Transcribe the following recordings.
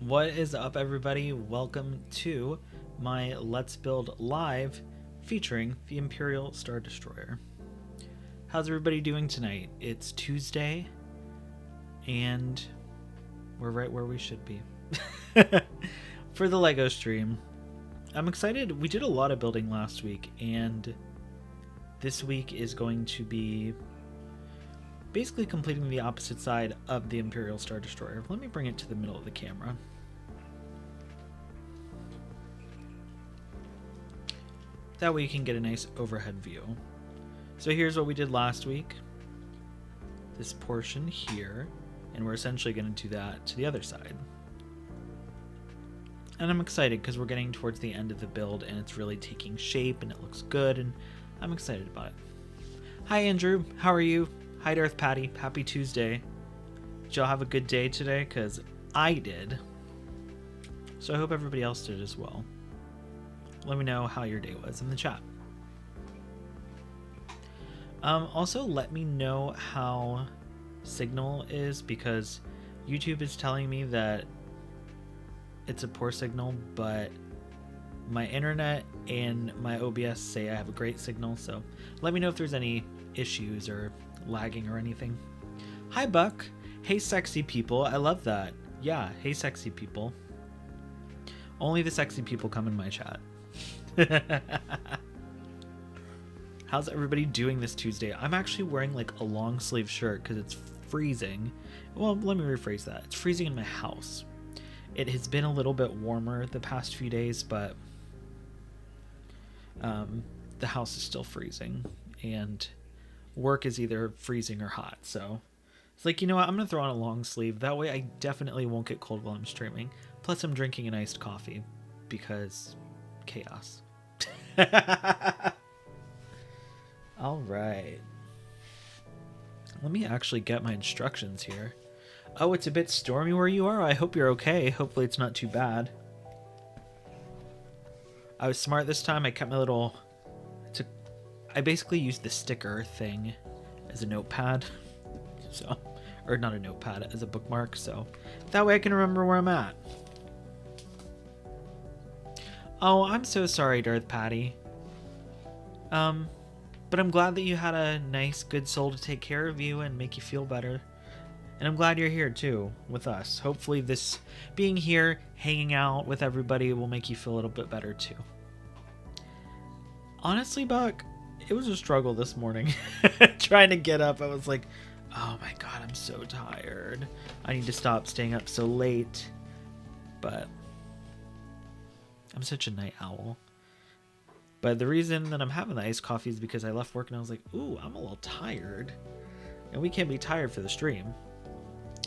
What is up, everybody? Welcome to my Let's Build Live featuring the Imperial Star Destroyer. How's everybody doing tonight? It's Tuesday, and we're right where we should be for the LEGO stream. I'm excited. We did a lot of building last week, and this week is going to be basically completing the opposite side of the Imperial Star Destroyer. Let me bring it to the middle of the camera. That way you can get a nice overhead view. So here's what we did last week. This portion here, and we're essentially going to do that to the other side. And I'm excited because we're getting towards the end of the build and it's really taking shape and it looks good, and I'm excited about it. Hi Andrew, how are you? Hi Darth Patty, happy Tuesday. Did y'all have a good day today? Because I did. So I hope everybody else did as well. Let me know how your day was in the chat. Also, let me know how signal is, because YouTube is telling me that it's a poor signal, but my internet and my OBS say I have a great signal, so let me know if there's any issues or lagging or anything. Hi Buck. Hey sexy people. I love that. Yeah, hey sexy people. Only the sexy people come in my chat. How's everybody doing this Tuesday? I'm actually wearing like a long sleeve shirt because it's freezing. Well, let me rephrase that. It's freezing in my house. It has been a little bit warmer the past few days, but the house is still freezing and work is either freezing or hot. So it's like, you know what? I'm going to throw on a long sleeve. That way I definitely won't get cold while I'm streaming. Plus I'm drinking an iced coffee because chaos. All right. Let me actually get my instructions here. Oh, it's a bit stormy where you are. I hope you're okay. Hopefully it's not too bad. I was smart this time. I kept my little... I basically used the sticker thing as a notepad. So, or not a notepad, as a bookmark. So that way I can remember where I'm at. Oh, I'm so sorry, Darth Patty. But I'm glad that you had a nice, good soul to take care of you and make you feel better. And I'm glad you're here, too, with us. Hopefully this being here, hanging out with everybody will make you feel a little bit better, too. Honestly, Buck, it was a struggle this morning. Trying to get up, I was like, oh my god, I'm so tired. I need to stop staying up so late. But I'm such a night owl. But the reason that I'm having the iced coffee is because I left work and I was like, ooh, I'm a little tired. And we can't be tired for the stream.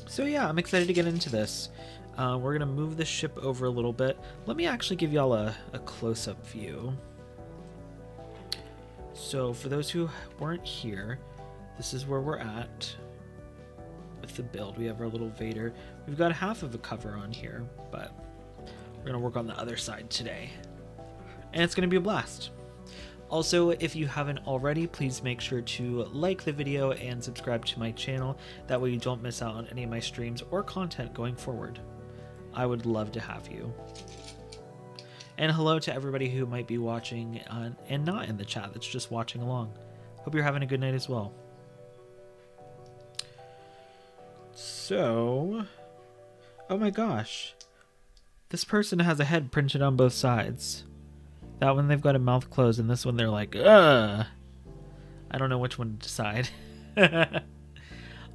So yeah, I'm excited to get into this. We're going to move the ship over a little bit. Let me actually give y'all a close-up view. So for those who weren't here, this is where we're at with the build. We have our little Vader. We've got half of a cover on here, but we're going to work on the other side today. And it's going to be a blast. Also, if you haven't already, please make sure to like the video and subscribe to my channel. That way you don't miss out on any of my streams or content going forward. I would love to have you. And hello to everybody who might be watching and not in the chat, that's just watching along. Hope you're having a good night as well. So, oh my gosh. This person has a head printed on both sides. That one they've got a mouth closed, and this one they're like, ugh. I don't know which one to decide.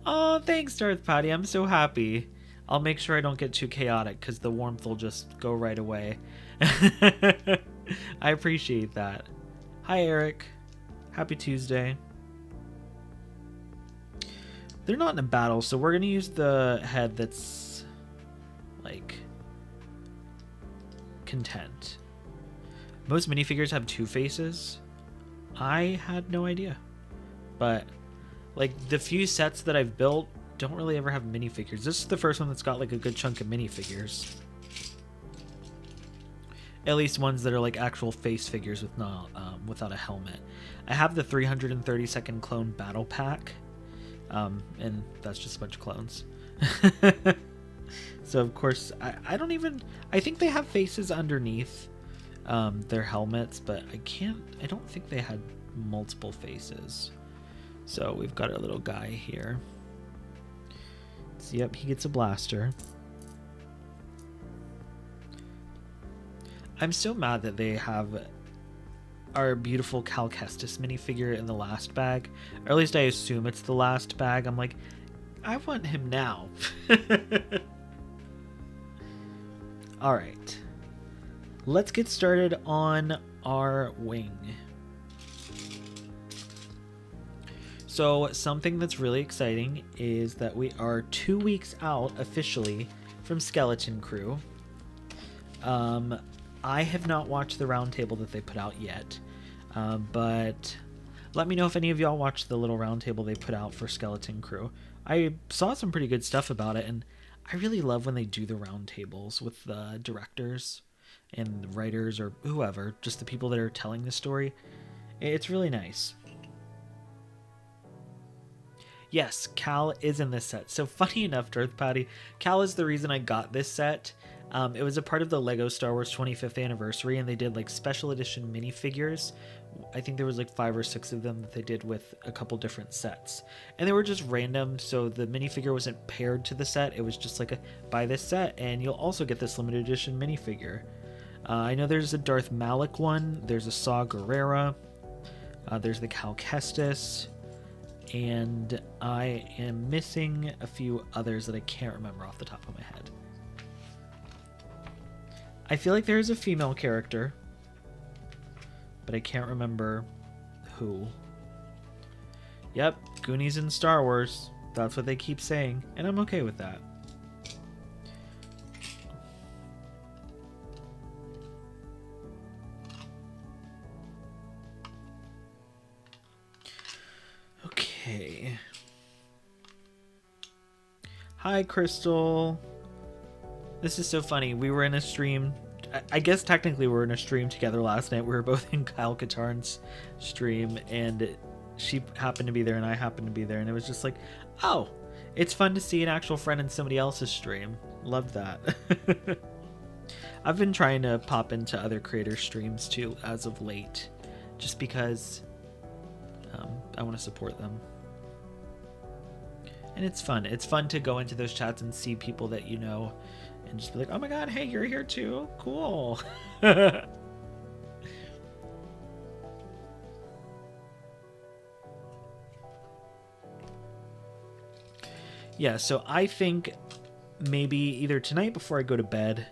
Oh, thanks, Darth Patty. I'm so happy. I'll make sure I don't get too chaotic, because the warmth will just go right away. I appreciate that. Hi, Eric. Happy Tuesday. They're not in a battle, so we're going to use the head that's, like, content. Most minifigures have two faces. I had no idea. But, like, the few sets that I've built don't really ever have minifigures. This is the first one that's got, like, a good chunk of minifigures. At least ones that are, like, actual face figures with not, without a helmet. I have the 332nd Clone Battle Pack. And that's just a bunch of clones. So of course, I don't even, I think they have faces underneath their helmets, but I don't think they had multiple faces. So we've got our little guy here. So yep, he gets a blaster. I'm so mad that they have our beautiful Cal Kestis minifigure in the last bag. Or at least I assume it's the last bag. I'm like, I want him now. Alright. Let's get started on our wing. So something that's really exciting is that we are 2 weeks out officially from Skeleton Crew. I have not watched the roundtable that they put out yet, but let me know if any of y'all watched the little roundtable they put out for Skeleton Crew. I saw some pretty good stuff about it, and I really love when they do the roundtables with the directors and the writers or whoever, just the people that are telling the story. It's really nice. Yes, Cal is in this set. So funny enough, Darth Patty, Cal is the reason I got this set. It was a part of the Lego Star Wars 25th anniversary, and they did like special edition minifigures. I think there was like 5 or 6 of them that they did with a couple different sets. And they were just random, so the minifigure wasn't paired to the set. It was just like buy this set, and you'll also get this limited edition minifigure. I know there's a Darth Malik one, there's a Saw Gerrera, there's the Cal Kestis, and I am missing a few others that I can't remember off the top of my head. I feel like there is a female character, but I can't remember who. Yep, Goonies and Star Wars. That's what they keep saying, and I'm okay with that. Okay. Hi, Crystal. This is so funny. We were in a stream. I guess technically we were in a stream together last night. We were both in Kyle Katarn's stream, and she happened to be there and I happened to be there, and it was just like, oh, it's fun to see an actual friend in somebody else's stream. Loved that. I've been trying to pop into other creator streams too as of late, just because I want to support them. And it's fun. It's fun to go into those chats and see people that you know and just be like, oh my god, hey, you're here too? Cool. Yeah, so I think maybe either tonight before I go to bed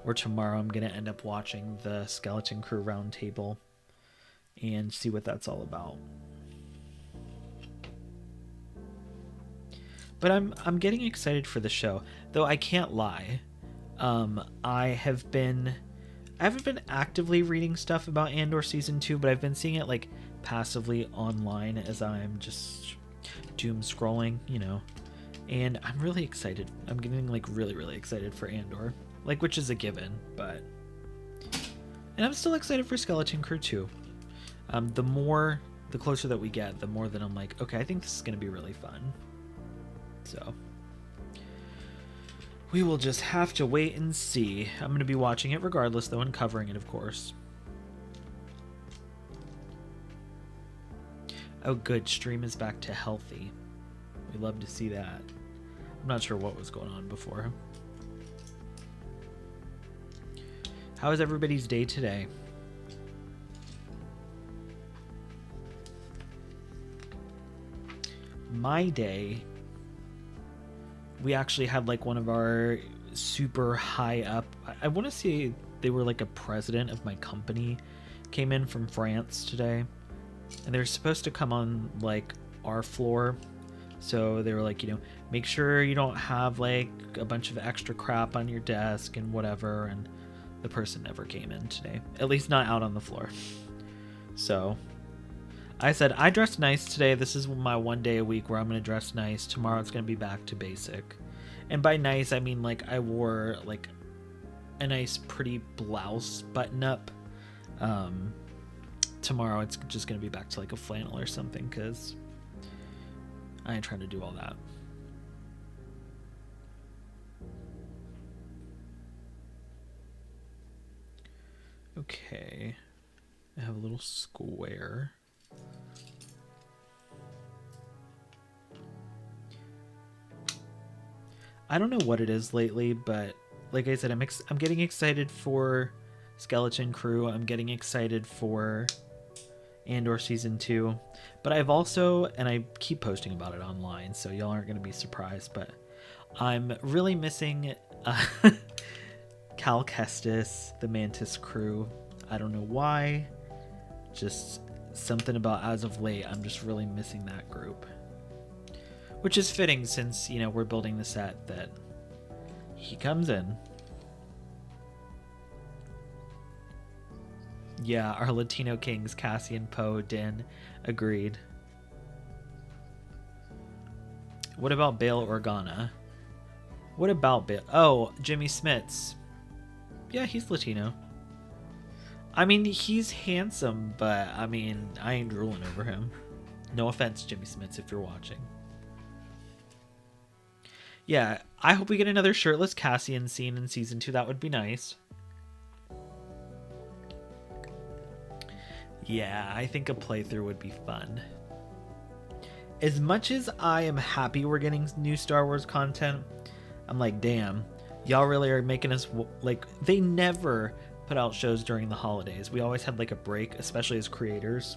or tomorrow I'm going to end up watching the Skeleton Crew Roundtable and see what that's all about. But I'm getting excited for the show, though I can't lie. I haven't been actively reading stuff about Andor Season 2, but I've been seeing it like passively online as I'm just doom scrolling, you know. And I'm really excited. I'm getting like really, really excited for Andor, like, which is a given, but. And I'm still excited for Skeleton Crew too. The closer that we get, the more that I'm like, okay, I think this is gonna be really fun. So we will just have to wait and see. I'm going to be watching it regardless, though, and covering it, of course. Oh, good. Stream is back to healthy. We love to see that. I'm not sure what was going on before. How is everybody's day today? My day, we actually had like one of our super high up, I want to say they were like a president of my company, came in from France today, and they're supposed to come on like our floor. So they were like, you know, make sure you don't have like a bunch of extra crap on your desk and whatever. And the person never came in today, at least not out on the floor. So I said, I dressed nice today. This is my one day a week where I'm going to dress nice. Tomorrow it's going to be back to basic. And by nice, I mean like I wore like a nice pretty blouse button up. Tomorrow it's just going to be back to like a flannel or something, because I ain't trying to do all that. Okay. I have a little square. I don't know what it is lately, but like I said, I'm getting excited for Skeleton Crew. I'm getting excited for Andor Season 2. But I've also, and I keep posting about it online, so y'all aren't going to be surprised, but I'm really missing Cal Kestis, the Mantis crew. I don't know why. Just something about as of late, I'm just really missing that group. Which is fitting since, you know, we're building the set that he comes in. Yeah, our Latino kings, Cassian, Poe, Din, agreed. What about Bail Organa? What about Bail? Oh, Jimmy Smits. Yeah, he's Latino. I mean, he's handsome, but I mean, I ain't drooling over him. No offense, Jimmy Smits, if you're watching. Yeah, I hope we get another shirtless Cassian scene in Season 2. That would be nice. Yeah, I think a playthrough would be fun. As much as I am happy we're getting new Star Wars content, I'm like, damn, y'all really are making us, like, they never put out shows during the holidays. We always had, like, a break, especially as creators.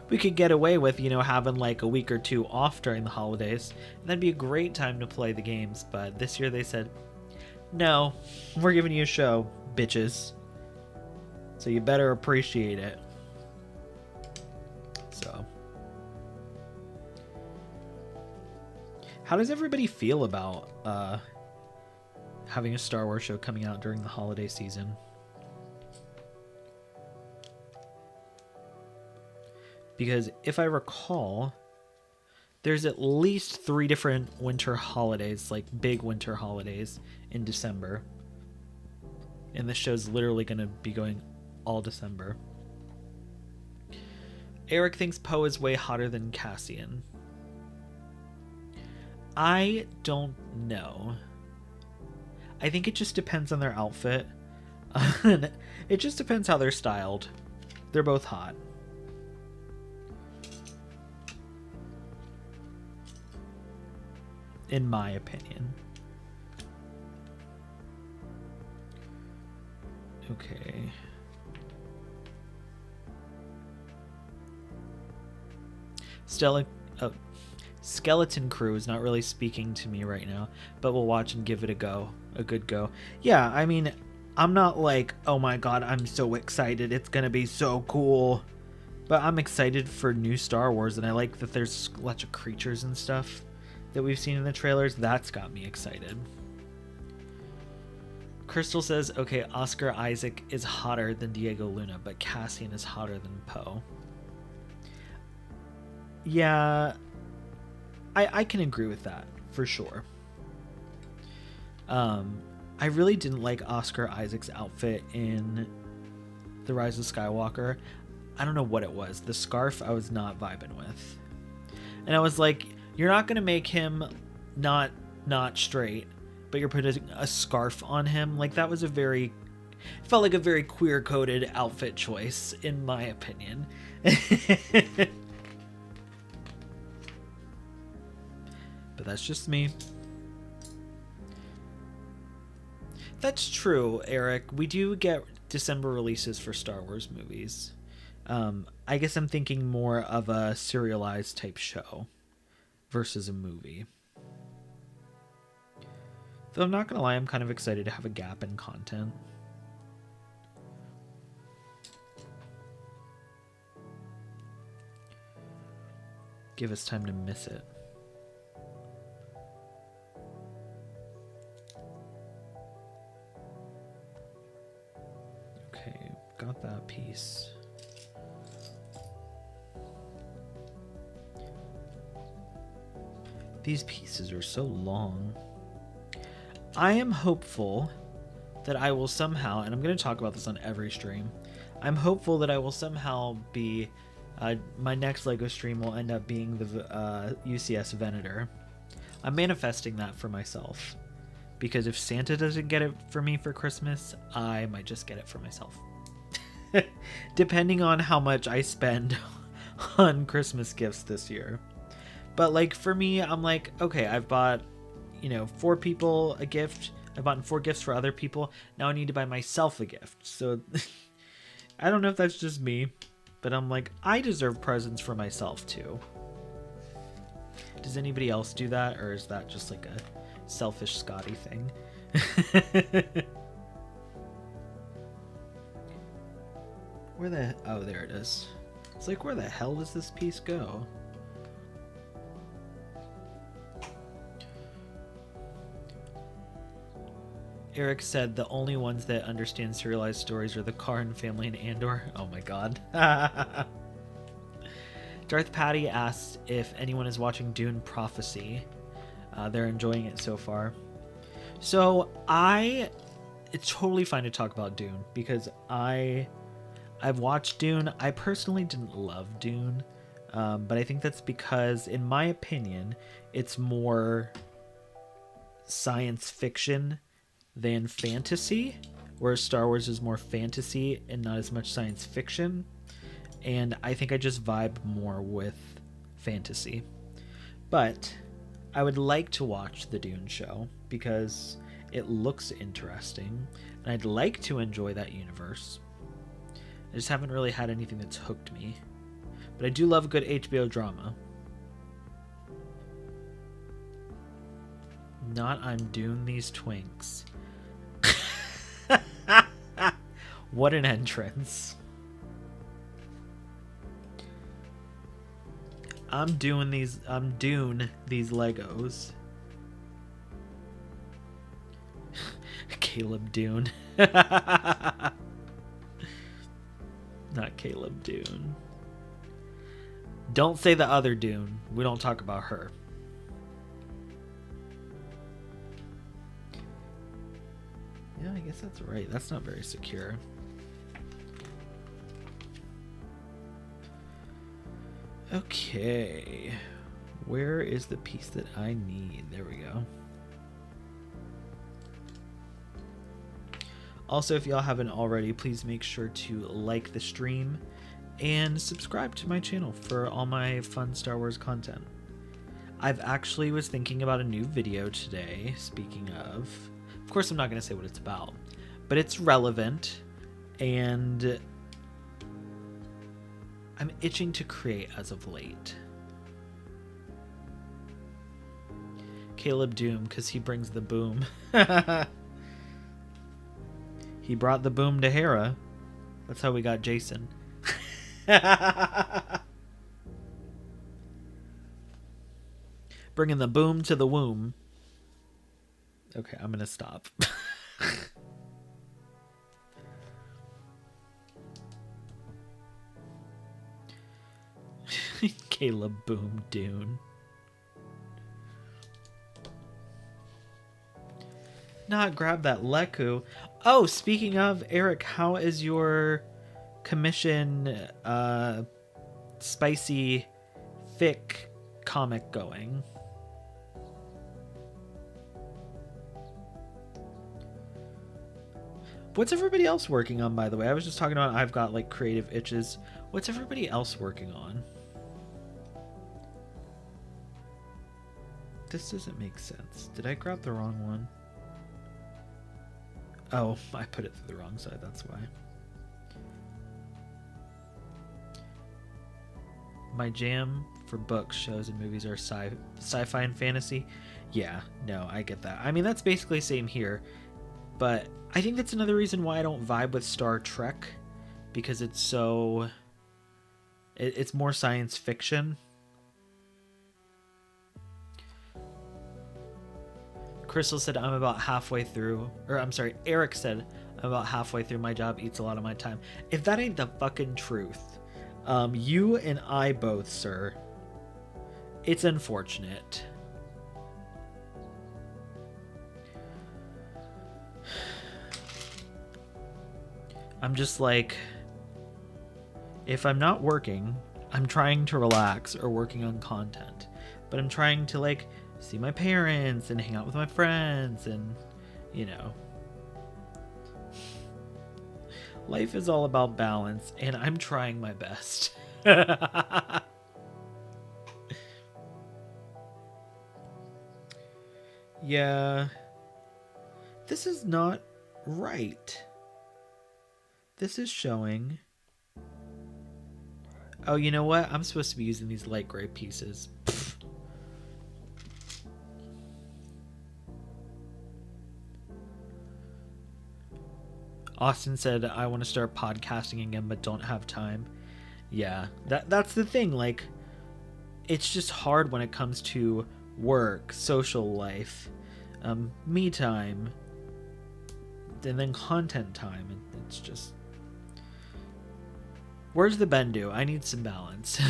We could get away with, you know, having like a week or two off during the holidays, and that'd be a great time to play the games. But this year they said, no, we're giving you a show, bitches. So you better appreciate it. So, how does everybody feel about having a Star Wars show coming out during the holiday season? Because if I recall, there's at least 3 different winter holidays, like big winter holidays in December. And this show's literally going to be going all December. Eric thinks Poe is way hotter than Cassian. I don't know. I think it just depends on their outfit. It just depends how they're styled. They're both hot. In my opinion. Okay. Skeleton Crew is not really speaking to me right now, but we'll watch and give it a go. A good go. Yeah, I mean, I'm not like, oh my god, I'm so excited. It's gonna be so cool. But I'm excited for new Star Wars, and I like that there's lots of creatures and stuff that we've seen in the trailers. That's got me excited. Crystal says, okay, Oscar Isaac is hotter than Diego Luna, but Cassian is hotter than Poe. Yeah, I can agree with that, for sure. I really didn't like Oscar Isaac's outfit in The Rise of Skywalker. I don't know what it was. The scarf I was not vibing with. And I was like, you're not going to make him not straight, but you're putting a scarf on him. Like, that was it felt like a very queer-coded outfit choice, in my opinion. But that's just me. That's true, Eric. We do get December releases for Star Wars movies. I guess I'm thinking more of a serialized type show versus a movie. Though I'm not gonna lie, I'm kind of excited to have a gap in content. Give us time to miss it. Okay, got that piece. These pieces are so long. I am hopeful that I will somehow, and I'm going to talk about this on every stream, I'm hopeful that I will somehow be, my next LEGO stream will end up being the UCS Venator. I'm manifesting that for myself. Because if Santa doesn't get it for me for Christmas, I might just get it for myself. Depending on how much I spend on Christmas gifts this year. But like for me, I'm like, okay, I've bought, 4 people a gift. I've bought 4 gifts for other people. Now I need to buy myself a gift. So I don't know if that's just me, but I'm like, I deserve presents for myself too. Does anybody else do that, or is that just like a selfish Scotty thing? Oh, there it is. It's like, where the hell does this piece go? Eric said the only ones that understand serialized stories are the Karn family and Andor. Oh my god. Darth Patty asked if anyone is watching Dune Prophecy. They're enjoying it so far. So it's totally fine to talk about Dune because I've watched Dune. I personally didn't love Dune, but I think that's because, in my opinion, it's more science fiction than fantasy, whereas Star Wars is more fantasy and not as much science fiction. And I think I just vibe more with fantasy. But I would like to watch the Dune show because it looks interesting, and I'd like to enjoy that universe. I just haven't really had anything that's hooked me. But I do love a good HBO drama. Not I'm Dune these twinks. What an entrance. I'm Dune these Legos. Caleb Dune. Not Caleb Dune. Don't say the other Dune. We don't talk about her. Yeah, I guess that's right. That's not very secure. Okay. Where is the piece that I need? There we go. Also, if y'all haven't already, please make sure to like the stream and subscribe to my channel for all my fun Star Wars content. I've actually was thinking about a new video today, speaking of course I'm not going to say what it's about, but it's relevant, and I'm itching to create as of late. Caleb Doom, because he brings the boom. He brought the boom to Hera. That's how we got Jason. Bringing the boom to the womb. Okay, I'm going to stop. Caleb Boom Dune. Not grab that Leku. Oh, speaking of, Eric, how is your commission spicy fic comic going? What's everybody else working on, by the way? I was just talking about I've got like creative itches. What's everybody else working on? This doesn't make sense. Did I grab the wrong one? Oh, I put it through the wrong side, that's why. My jam for books, shows, and movies are sci-fi and fantasy. Yeah, no, I get that. I mean, that's basically same here. But I think that's another reason why I don't vibe with Star Trek. Because it's so... It's more science fiction. Crystal said I'm about halfway through, or I'm sorry, Eric said I'm about halfway through. My job eats a lot of my time. If that ain't the fucking truth, you and I both, sir. It's unfortunate. I'm just like, if I'm not working, I'm trying to relax or working on content, but I'm trying to like see my parents and hang out with my friends and, you know, Life is all about balance, and I'm trying my best. Yeah. This is not right. This is showing... Oh, you know what? I'm supposed to be using these light gray pieces. Pfft. Austin said, I want to start podcasting again, but don't have time. Yeah, that's the thing. Like, it's just hard when it comes to work, social life, me time, and then content time. It's just... Where's the Bendu? I need some balance.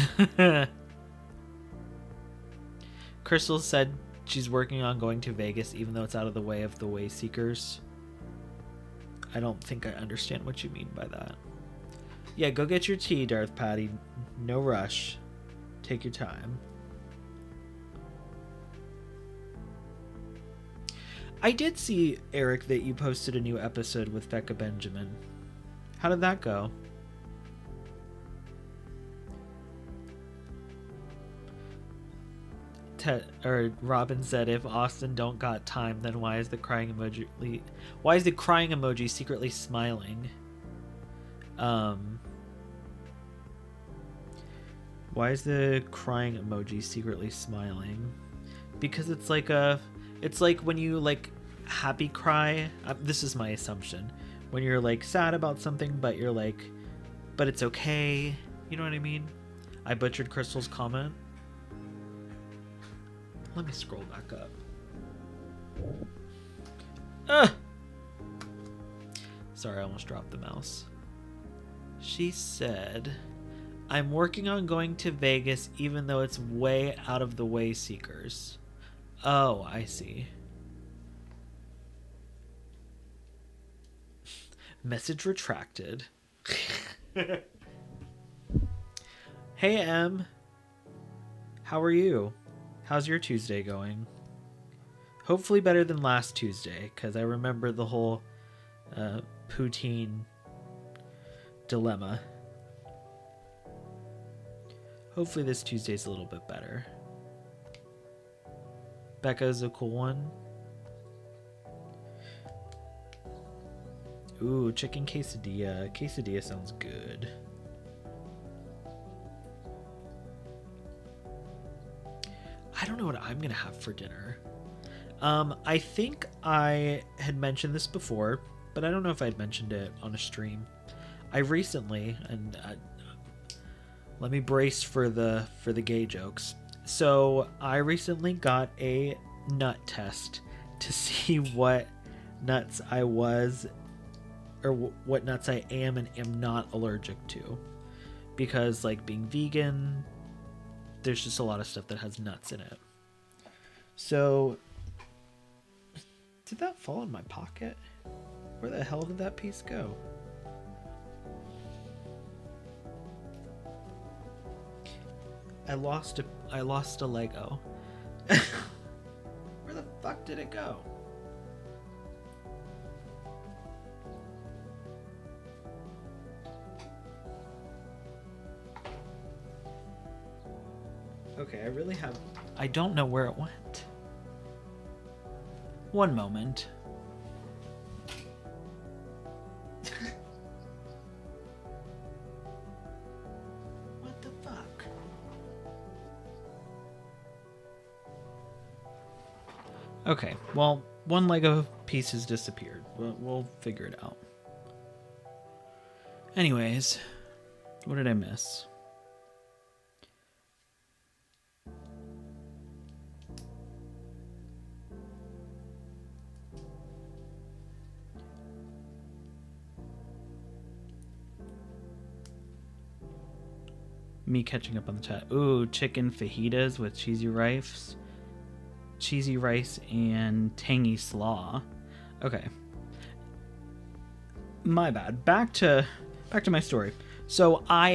Crystal said she's working on going to Vegas, even though it's out of the way of the way seekers. I don't think I understand what you mean by that. Yeah, go get your tea, Darth Patty. No rush. Take your time. I did see, Eric, that you posted a new episode with Becca Benjamin. How did that go? Robin said, if Austin don't got time, then why is the crying emoji secretly smiling? Why is the crying emoji secretly smiling? Because it's like when you like happy cry. This is my assumption. When you're like sad about something, but you're like, but it's okay. You know what I mean? I butchered Crystal's comment. Let me scroll back up. Sorry, I almost dropped the mouse. She said, I'm working on going to Vegas even though it's way out of the way, seekers. Oh, I see. Message retracted. Hey, Em. How are you? How's your Tuesday going? Hopefully better than last Tuesday, because I remember the whole poutine dilemma. Hopefully this Tuesday's a little bit better. Becca's a cool one. Ooh, chicken quesadilla. Quesadilla sounds good. I don't know what I'm going to have for dinner. I think I had mentioned this before, but I don't know if I'd mentioned it on a stream. I recently, and let me brace for the gay jokes. So I recently got a nut test to see what nuts I was, or what nuts I am and am not allergic to. Because like being vegan, there's just a lot of stuff that has nuts in it. So, did that fall in my pocket? Where the hell did that piece go? I lost a Lego. Where the fuck did it go? Okay, I don't know where it went. One moment. What the fuck? Okay, well, one Lego piece has disappeared. We'll figure it out. Anyways, what did I miss? Me catching up on the chat. Ooh, chicken fajitas with cheesy rice and tangy slaw. Okay. My bad. Back to my story. So I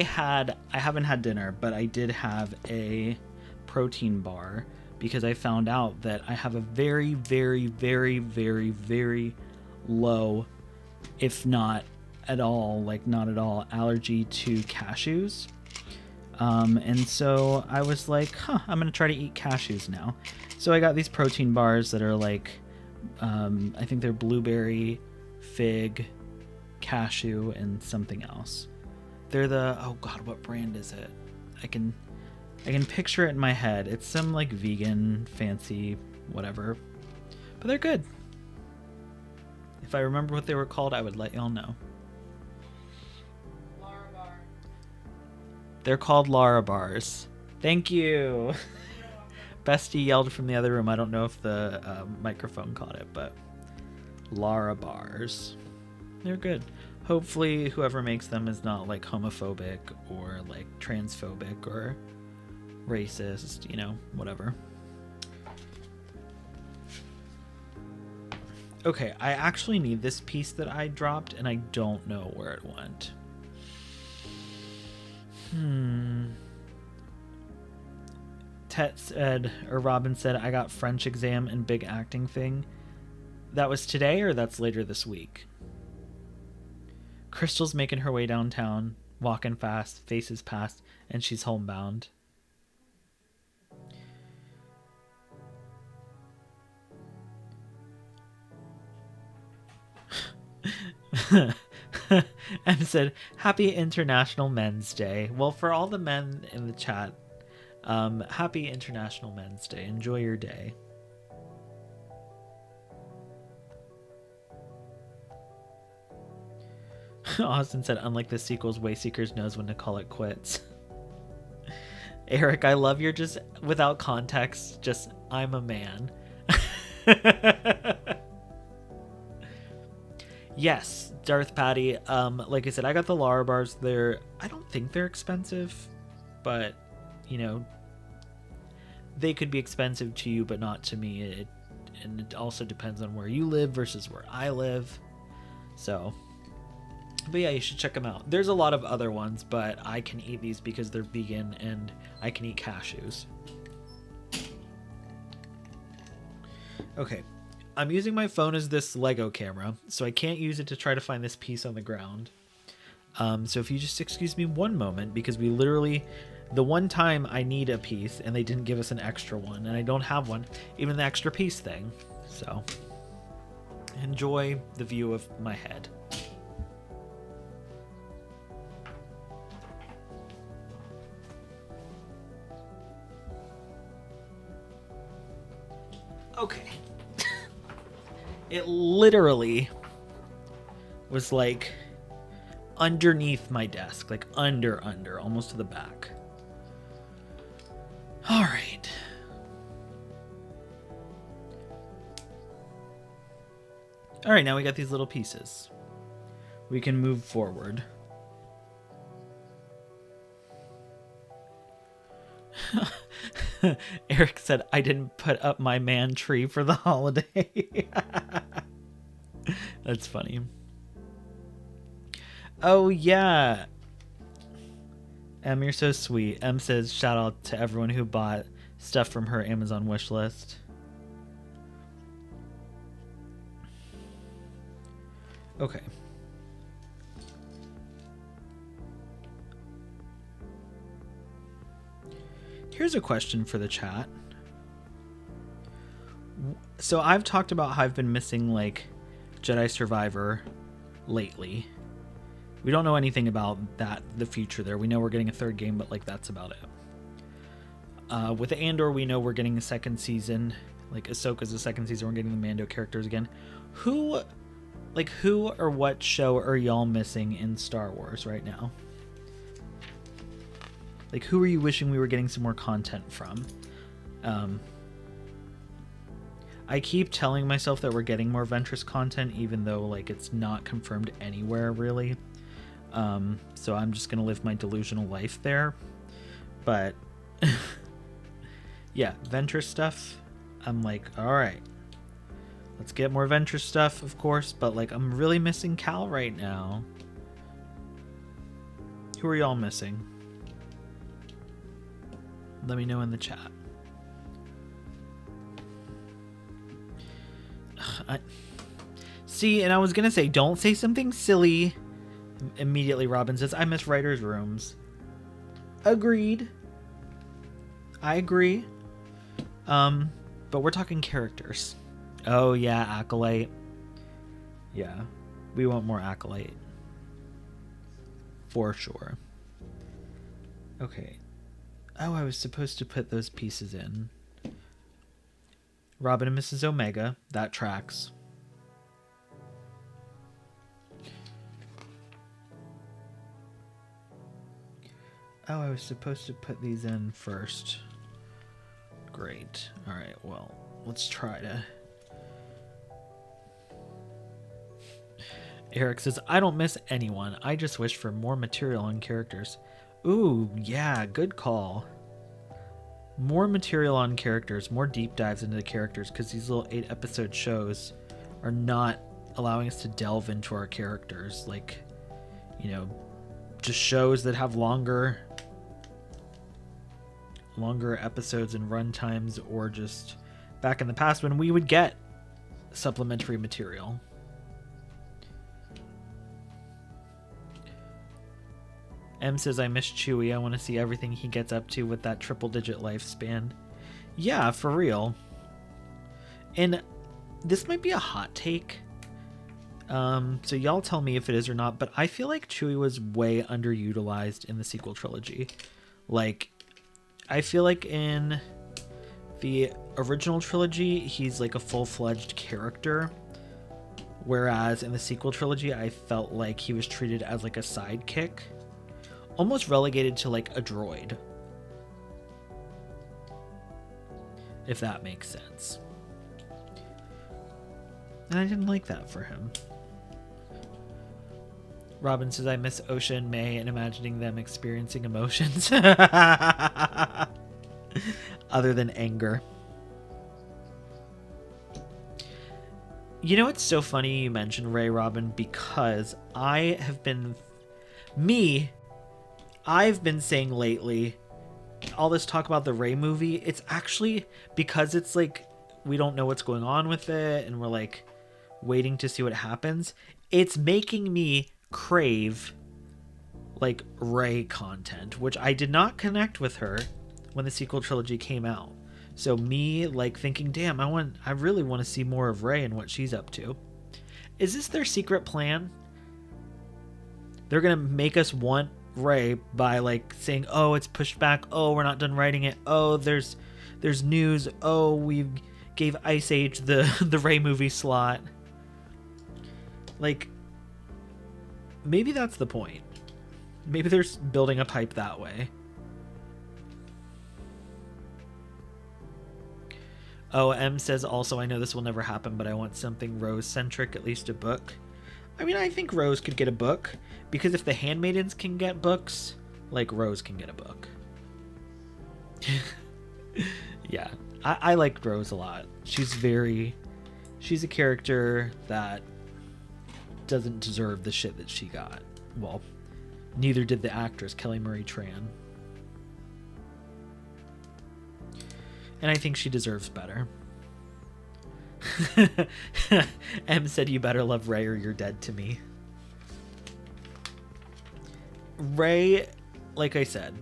haven't had dinner, but I did have a protein bar because I found out that I have a very, very, very, very, very low, if not at all, like not at all, allergy to cashews. And so I was like, I'm going to try to eat cashews now. So I got these protein bars that are like, I think they're blueberry, fig, cashew, and something else. They're the, oh God, what brand is it? I can picture it in my head. It's some like vegan, fancy, whatever. But they're good. If I remember what they were called, I would let y'all know. They're called Lara bars. Thank you. Bestie yelled from the other room. I don't know if the microphone caught it, but Lara bars. They're good. Hopefully whoever makes them is not like homophobic or like transphobic or racist, you know, whatever. Okay, I actually need this piece that I dropped and I don't know where it went. Tet said, or Robin said, I got French exam and big acting thing. That was today or that's later this week? Crystal's making her way downtown, walking fast, faces past, and she's homebound. Em said, Happy International Men's Day. Well, for all the men in the chat, happy International Men's Day. Enjoy your day. Austin said, unlike the sequels, Wayseekers knows when to call it quits. Eric, I love your just, without context, just, I'm a man. Yes, Darth Patty. Like I said, I got the Lara bars. I don't think they're expensive, but, you know, they could be expensive to you, but not to me. And it also depends on where you live versus where I live. So, but yeah, you should check them out. There's a lot of other ones, but I can eat these because they're vegan and I can eat cashews. Okay. I'm using my phone as this Lego camera, so I can't use it to try to find this piece on the ground. So if you just excuse me one moment, because we literally, the one time I need a piece and they didn't give us an extra one, and I don't have one, even the extra piece thing. So enjoy the view of my head. Okay. It literally was like underneath my desk, like under, almost to the back. All right. All right, now we got these little pieces. We can move forward. Eric said, I didn't put up my man tree for the holiday. That's funny. Oh, yeah. Em, you're so sweet. Em says, shout out to everyone who bought stuff from her Amazon wish list. Okay. Here's a question for the chat. So I've talked about how I've been missing like Jedi Survivor lately. We don't know anything about that, the future there. We know we're getting a third game, but like that's about it. With Andor, we know we're getting a second season. Like Ahsoka's a second season. We're getting the Mando characters again. Who or what show are y'all missing in Star Wars right now? Like, who are you wishing we were getting some more content from? I keep telling myself that we're getting more Ventress content, even though, like, it's not confirmed anywhere, really. So I'm just going to live my delusional life there. But, yeah, Ventress stuff, I'm like, all right. Let's get more Ventress stuff, of course. But, like, I'm really missing Cal right now. Who are y'all missing? Let me know in the chat. See, and I was going to say, don't say something silly Immediately Robin says, I miss writers' rooms. Agreed. I agree. But we're talking characters. Oh yeah, Acolyte. Yeah, we want more Acolyte. For sure. Okay. Oh, I was supposed to put those pieces in. Robin and Mrs. Omega. That tracks. Oh, I was supposed to put these in first. Great. Alright, well, let's try to... Eric says, I don't miss anyone. I just wish for more material on characters. Ooh, yeah, good call. More material on characters, more deep dives into the characters, because these little 8-episode shows are not allowing us to delve into our characters. Like, you know, just shows that have longer episodes and run times, or just back in the past when we would get supplementary material. M says, I miss Chewie. I want to see everything he gets up to with that triple-digit lifespan. Yeah, for real. And this might be a hot take. So y'all tell me if it is or not, but I feel like Chewie was way underutilized in the sequel trilogy. Like, I feel like in the original trilogy, he's like a full-fledged character. Whereas in the sequel trilogy, I felt like he was treated as like a sidekick. Almost relegated to like a droid. If that makes sense. And I didn't like that for him. Robin says, I miss Osha and May and imagining them experiencing emotions. Other than anger. You know, it's so funny you mentioned Rey, Robin, because I've been saying lately, all this talk about the Rey movie, it's actually because it's like we don't know what's going on with it and we're like waiting to see what happens. It's making me crave like Rey content, which I did not connect with her when the sequel trilogy came out. So me like thinking, damn, I really want to see more of Rey and what she's up to. Is this their secret plan? They're gonna make us want Rey by like saying, oh, it's pushed back, oh, we're not done writing it, oh, there's news, oh, we gave Ice Age the Rey movie slot. Like, maybe that's the point. Maybe they're building a pipe that way. Oh, M says also, I know this will never happen, but I want something Rose-centric, at least a book. I mean, I think Rose could get a book, because if the Handmaidens can get books, like, Rose can get a book. Yeah, I like Rose a lot. She's a character that doesn't deserve the shit that she got. Well, neither did the actress, Kelly Marie Tran. And I think she deserves better. M said, you better love Rey or you're dead to me. Rey, like I said,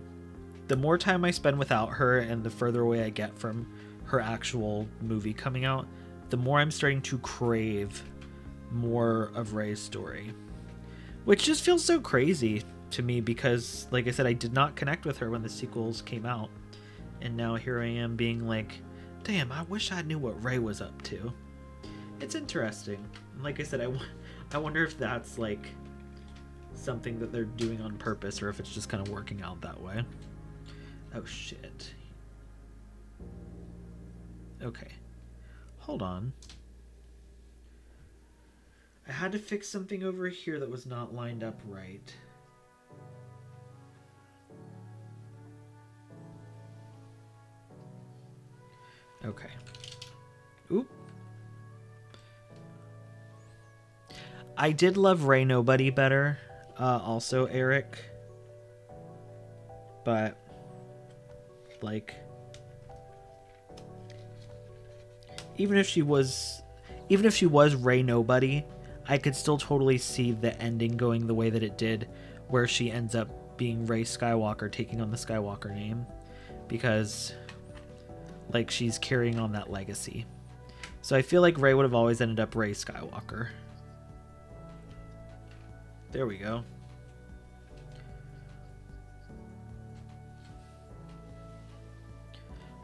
the more time I spend without her and the further away I get from her actual movie coming out, the more I'm starting to crave more of Rey's story. Which just feels so crazy to me because, like I said, I did not connect with her when the sequels came out. And now here I am being like, damn, I wish I knew what Rey was up to. It's interesting. Like I said, I wonder if that's like something that they're doing on purpose or if it's just kind of working out that way. Oh, shit. Okay. Hold on. I had to fix something over here that was not lined up right. Okay. Oop. I did love Rey Nobody better. Also Eric. But like, even if she was Rey Nobody, I could still totally see the ending going the way that it did, where she ends up being Rey Skywalker, taking on the Skywalker name, because like she's carrying on that legacy. So I feel like Rey would have always ended up Rey Skywalker. There we go.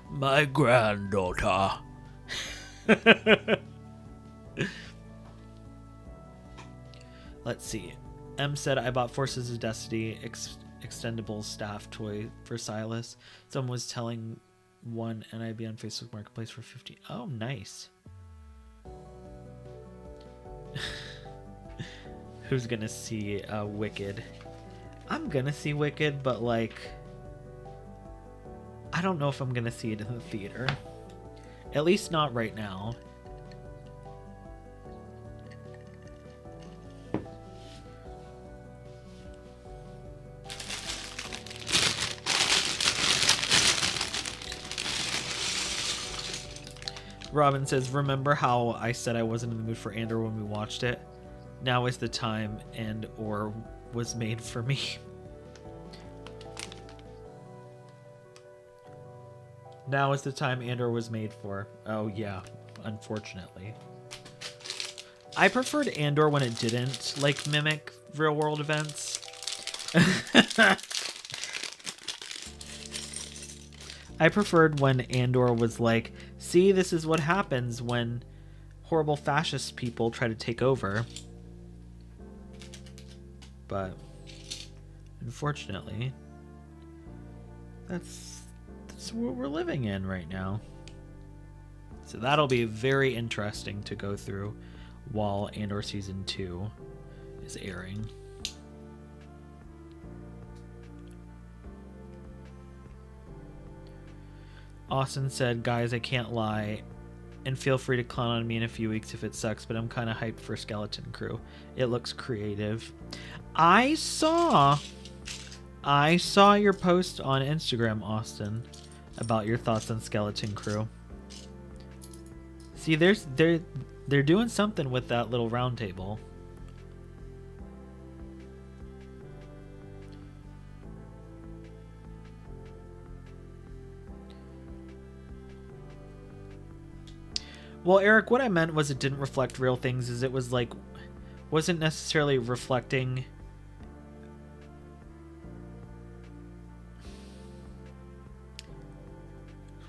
My granddaughter. Let's see. M said, I bought Forces of Destiny extendable staff toy for Silas. Someone was telling one NIB on Facebook Marketplace for 50. Oh, nice. Who's gonna see Wicked? I'm gonna see Wicked, but like, I don't know if I'm gonna see it in the theater. At least not right now. Robin says, remember how I said I wasn't in the mood for Andor when we watched it? Now is the time, and or was made for me. Now is the time Andor was made for. Oh yeah, unfortunately. I preferred Andor when it didn't like mimic real world events. I preferred when Andor was like, see, this is what happens when horrible fascist people try to take over. But unfortunately, that's what we're living in right now. So that'll be very interesting to go through while Andor Season 2 is airing. Austin said, guys, I can't lie, and feel free to clown on me in a few weeks if it sucks, but I'm kind of hyped for Skeleton Crew. It looks creative. I saw your post on Instagram, Austin, about your thoughts on Skeleton Crew. See, they're doing something with that little round table. Well, Eric, what I meant was it didn't reflect real things, is it was like, wasn't necessarily reflecting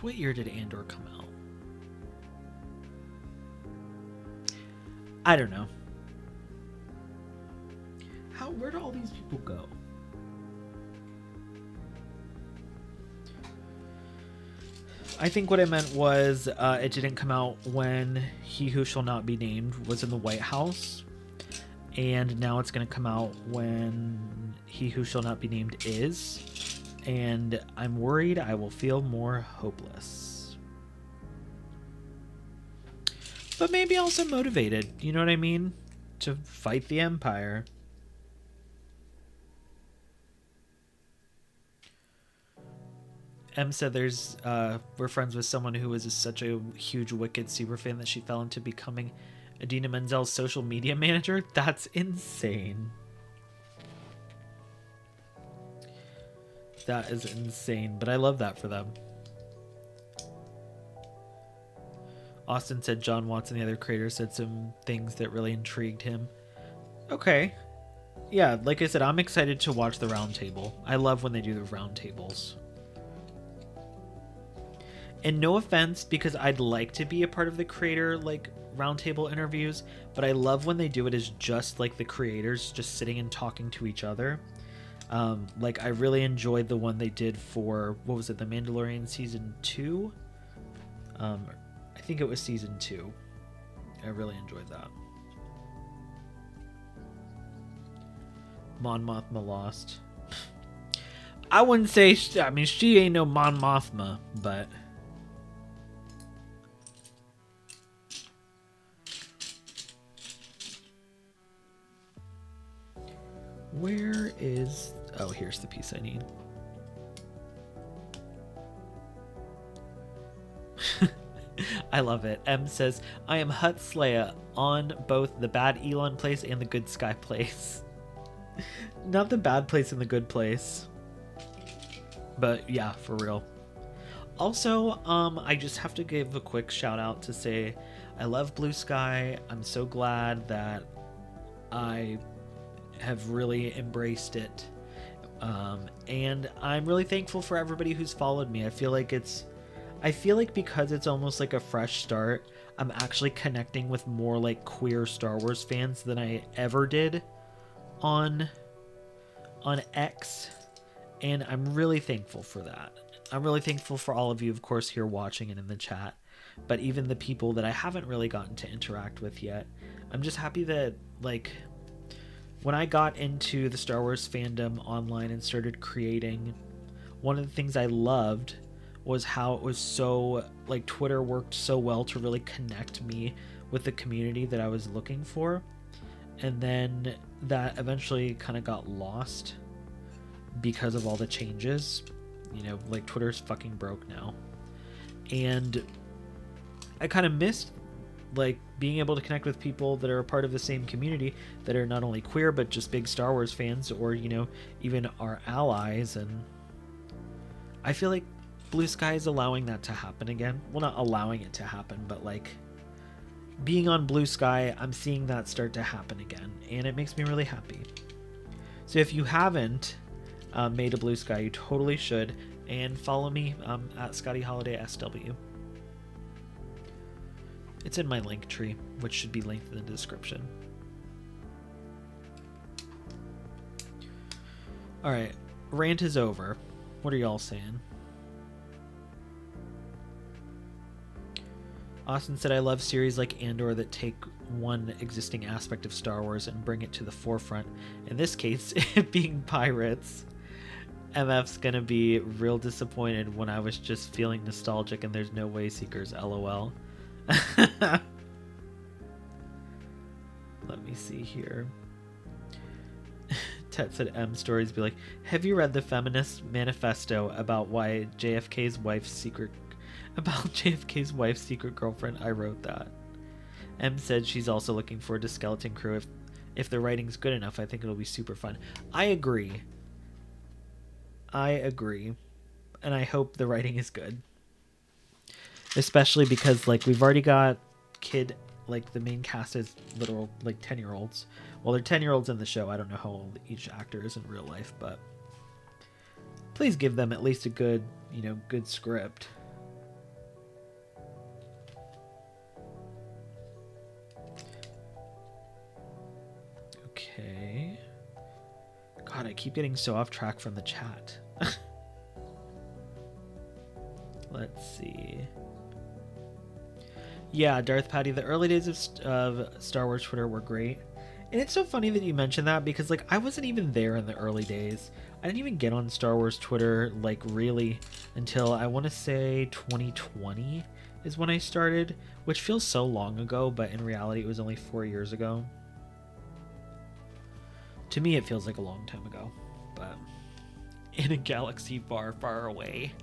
what year did Andor come out? I don't know. Where do all these people go? I think what I meant was it didn't come out when He Who Shall Not Be Named was in the White House. And now it's going to come out when He Who Shall Not Be Named is. And I'm worried I will feel more hopeless. But maybe also motivated, you know what I mean? To fight the Empire. M said we're friends with someone who was such a huge Wicked super fan that she fell into becoming Idina Menzel's social media manager. That's insane. That is insane, but I love that for them. Austin said John Watts and the other creators said some things that really intrigued him. Okay. Yeah, like I said, I'm excited to watch the roundtable. I love when they do the roundtables. And no offense, because I'd like to be a part of the creator like roundtable interviews, but I love when they do it as just like the creators just sitting and talking to each other. Like I really enjoyed the one they did for, what was it, The Mandalorian Season 2? I think it was Season 2. I really enjoyed that. Mon Mothma lost. I wouldn't say, I mean, she ain't no Mon Mothma, but... Where is... Oh, here's the piece I need. I love it. M says, I am Hut Slaya on both the bad Elon place and the good Sky place. Not the bad place and the good place. But yeah, for real. Also, I just have to give a quick shout out to say I love Blue Sky. I'm so glad that I have really embraced it. And I'm really thankful for everybody who's followed me. I feel like because it's almost like a fresh start, I'm actually connecting with more like queer Star Wars fans than I ever did on X, and I'm really thankful for that. I'm really thankful for all of you, of course, here watching and in the chat, but even the people that I haven't really gotten to interact with yet. I'm just happy that, like, when I got into the Star Wars fandom online and started creating, one of the things I loved was how it was so, like, Twitter worked so well to really connect me with the community that I was looking for. And then that eventually kind of got lost because of all the changes. You know, like, Twitter's fucking broke now. And I kind of missed, like, being able to connect with people that are a part of the same community that are not only queer, but just big Star Wars fans, or, you know, even our allies. And I feel like Blue Sky is allowing that to happen again. Well, not allowing it to happen, but, like, being on Blue Sky, I'm seeing that start to happen again, and it makes me really happy. So if you haven't made a Blue Sky, you totally should, and follow me at Scotty Holiday SW. It's in my link tree, which should be linked in the description. Alright, rant is over. What are y'all saying? Austin said, I love series like Andor that take one existing aspect of Star Wars and bring it to the forefront. In this case, it being pirates. MF's gonna be real disappointed when I was just feeling nostalgic and there's no way seekers, lol. Let me see here. Tet said M stories be like, have you read the feminist manifesto about JFK's wife's secret girlfriend? I wrote that. M said she's also looking forward to Skeleton Crew. If the writing's good enough, I think it'll be super fun. I agree. And I hope the writing is good. Especially because, like, we've already got the main cast is literal, like, 10-year-olds. Well, they're 10-year-olds in the show. I don't know how old each actor is in real life, but please give them at least a good, good script. Okay. God, I keep getting so off track from the chat. Let's see. Yeah, Darth Patty, the early days of Star Wars Twitter were great. And it's so funny that you mentioned that because, like, I wasn't even there in the early days. I didn't even get on Star Wars Twitter, like, really until I want to say 2020 is when I started, which feels so long ago, but in reality it was only 4 years ago. To me, it feels like a long time ago, but in a galaxy far, far away.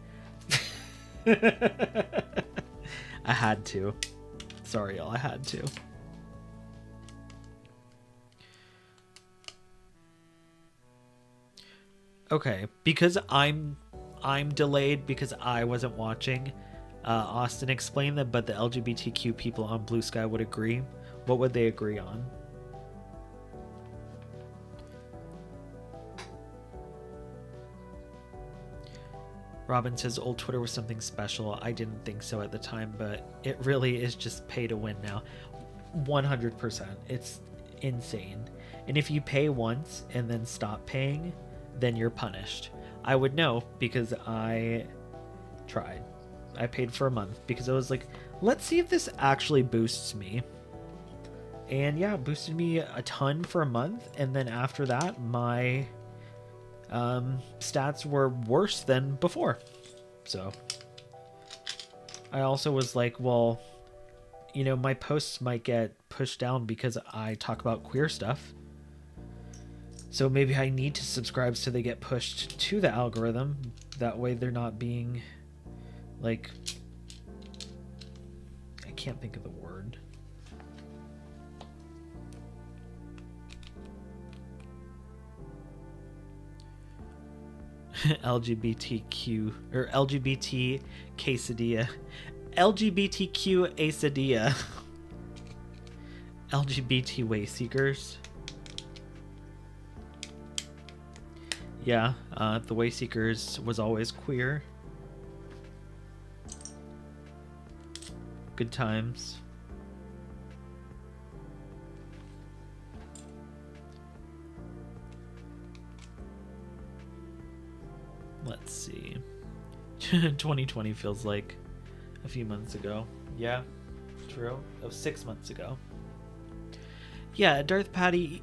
I had to. Sorry, y'all. I had to. Okay, because I'm delayed because I wasn't watching. Austin explained that, but the LGBTQ people on Blue Sky would agree. What would they agree on? Robin says old Twitter was something special. I didn't think so at the time, but it really is just pay to win now. 100%. It's insane. And if you pay once and then stop paying, then you're punished. I would know because I tried. I paid for a month because I was like, let's see if this actually boosts me. And yeah, it boosted me a ton for a month. And then after that, my stats were worse than before. So I also was like, well, my posts might get pushed down because I talk about queer stuff. So maybe I need to subscribe so they get pushed to the algorithm. That way they're not being, like, can't think of the word. LGBTQ or LGBT quesadilla. LGBTQ quesadilla. LGBT way seekers. Yeah, the way seekers was always queer. Good times. Let's see. 2020 feels like a few months ago. Yeah, true. That was 6 months ago. Yeah, Darth Patty,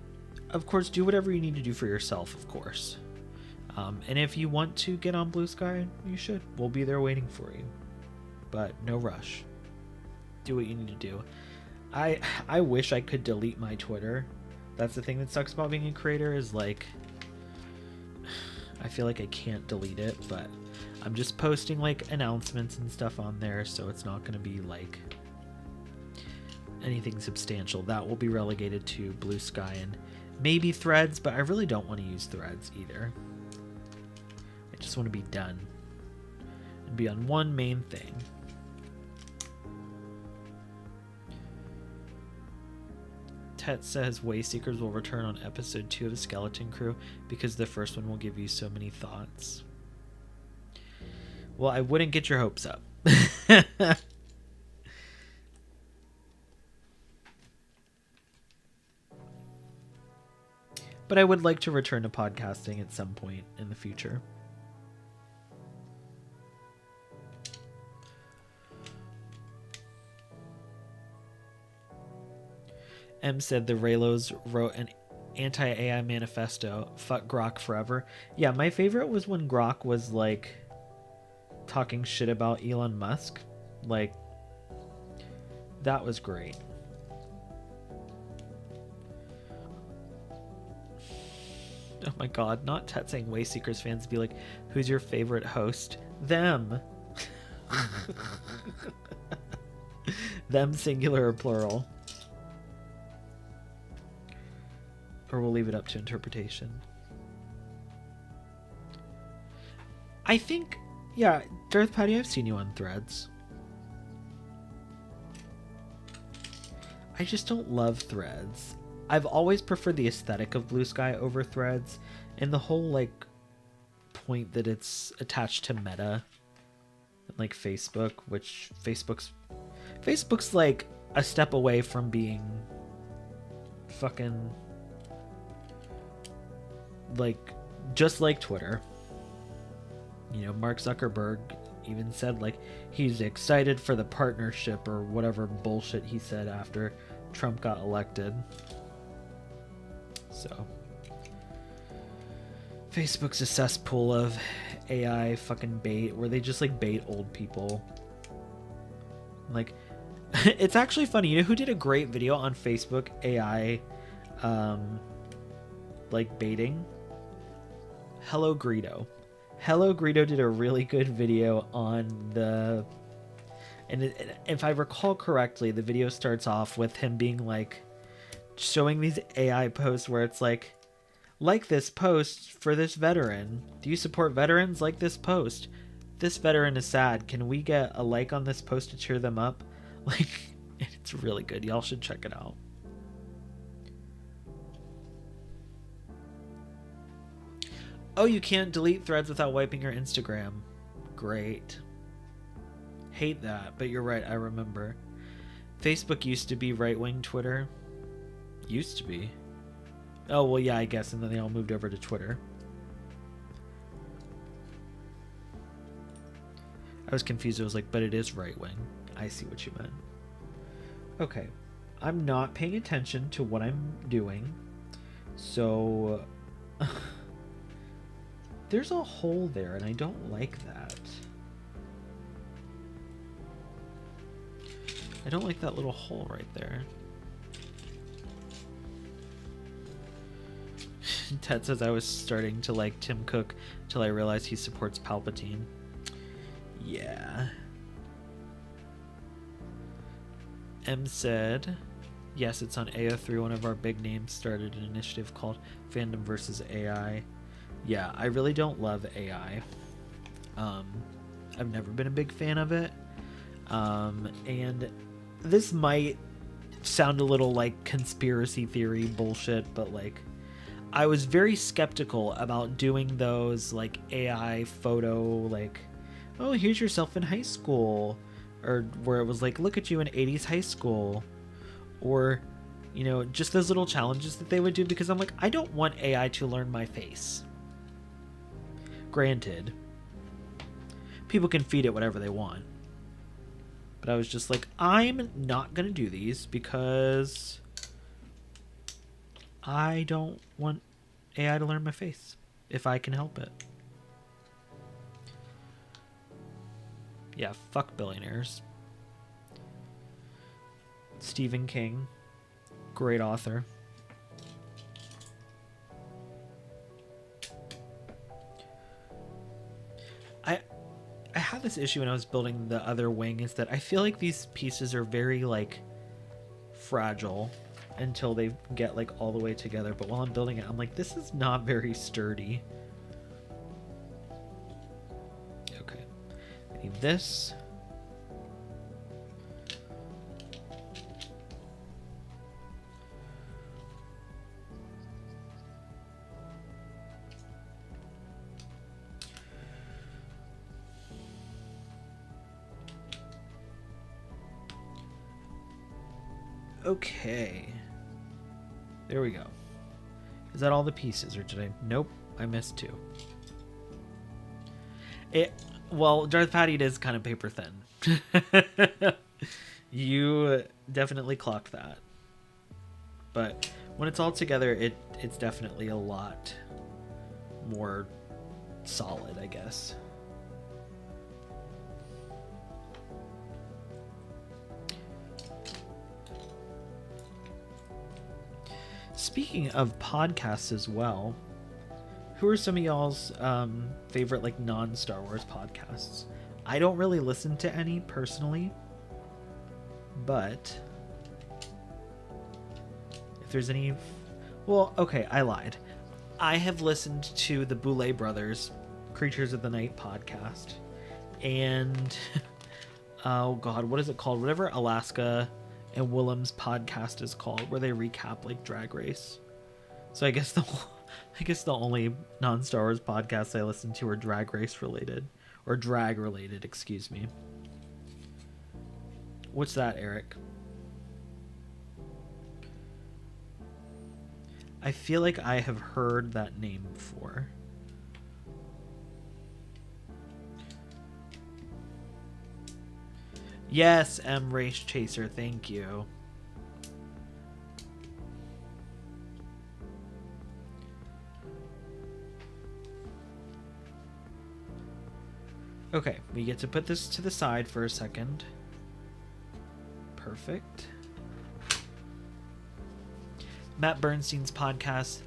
of course, do whatever you need to do for yourself, of course. And if you want to get on Blue Sky, you should. We'll be there waiting for you. But no rush. Do what you need to do. I wish I could delete my Twitter. That's the thing that sucks about being a creator, is like, I feel like I can't delete it, but I'm just posting like announcements and stuff on there, so it's not going to be like anything substantial. That will be relegated to Blue Sky and maybe Threads, but I really don't want to use Threads either. I just want to be done and be on one main thing. Tet says Wayseekers will return on episode 2 of Skeleton Crew because the first one will give you so many thoughts. Well, I wouldn't get your hopes up. But I would like to return to podcasting at some point in the future. M said the Raylos wrote an anti-AI manifesto. Fuck Grok forever. Yeah, my favorite was when Grok was like talking shit about Elon Musk. Like, that was great. Oh my god, not Tet saying Wayseekers fans be like, who's your favorite host? Them. Them singular or plural. Or we'll leave it up to interpretation. I think, yeah, Darth Patty, I've seen you on Threads. I just don't love Threads. I've always preferred the aesthetic of Blue Sky over Threads, and the whole, like, point that it's attached to Meta, like Facebook, which Facebook's like a step away from being fucking like just like Twitter. You know, Mark Zuckerberg even said like he's excited for the partnership or whatever bullshit he said after Trump got elected. So Facebook's a cesspool of AI fucking bait where they just like bait old people. Like it's actually funny. You know who did a great video on Facebook AI like baiting? Hello Greedo. Hello Greedo did a really good video on the, and if I recall correctly, the video starts off with him being like showing these AI posts where it's like this post for this veteran. Do you support veterans? Like this post. This veteran is sad. Can we get a like on this post to cheer them up? Like, it's really good. Y'all should check it out. Oh, you can't delete Threads without wiping your Instagram. Great. Hate that, but you're right, I remember. Facebook used to be right-wing Twitter. Used to be. Oh, well, yeah, I guess, and then they all moved over to Twitter. I was confused. I was like, but it is right-wing. I see what you meant. Okay. I'm not paying attention to what I'm doing. So... There's a hole there, and I don't like that. I don't like that little hole right there. Ted says I was starting to like Tim Cook till I realized he supports Palpatine. Yeah. M said, yes, it's on AO3. One of our big names started an initiative called Fandom versus AI. Yeah, I really don't love AI. I've never been a big fan of it. And this might sound a little like conspiracy theory bullshit, but like I was very skeptical about doing those like AI photo, like, oh, here's yourself in high school, or where it was like, look at you in 80s high school, or, you know, just those little challenges that they would do, because I'm like, I don't want AI to learn my face. Granted, people can feed it whatever they want, but I was just like, I'm not gonna do these because I don't want AI to learn my face if I can help it. Yeah, fuck billionaires. Stephen King, great author. I had this issue when I was building the other wing, is that I feel like these pieces are very like fragile until they get like all the way together, but while I'm building it I'm like, this is not very sturdy. Okay, I need this. Okay, there we go. Is that all the pieces, or did I? Nope, I missed two. Well, Darth Vader is kind of paper thin. You definitely clocked that. But when it's all together, it's definitely a lot more solid, I guess. Speaking of podcasts as well, who are some of y'all's favorite like non-Star Wars podcasts? I don't really listen to any personally, but if there's any, well, okay, I lied. I have listened to the Boulay Brothers Creatures of the Night podcast, and oh god, what is it called? Whatever Alaska and Willem's podcast is called, where they recap like Drag Race. So I guess the only non-Star Wars podcasts I listen to are Drag Race related, or drag related, excuse me. What's that, Eric? I feel like I have heard that name before. Yes, M Race Chaser, thank you. Okay, we get to put this to the side for a second. Perfect. Matt Bernstein's podcast,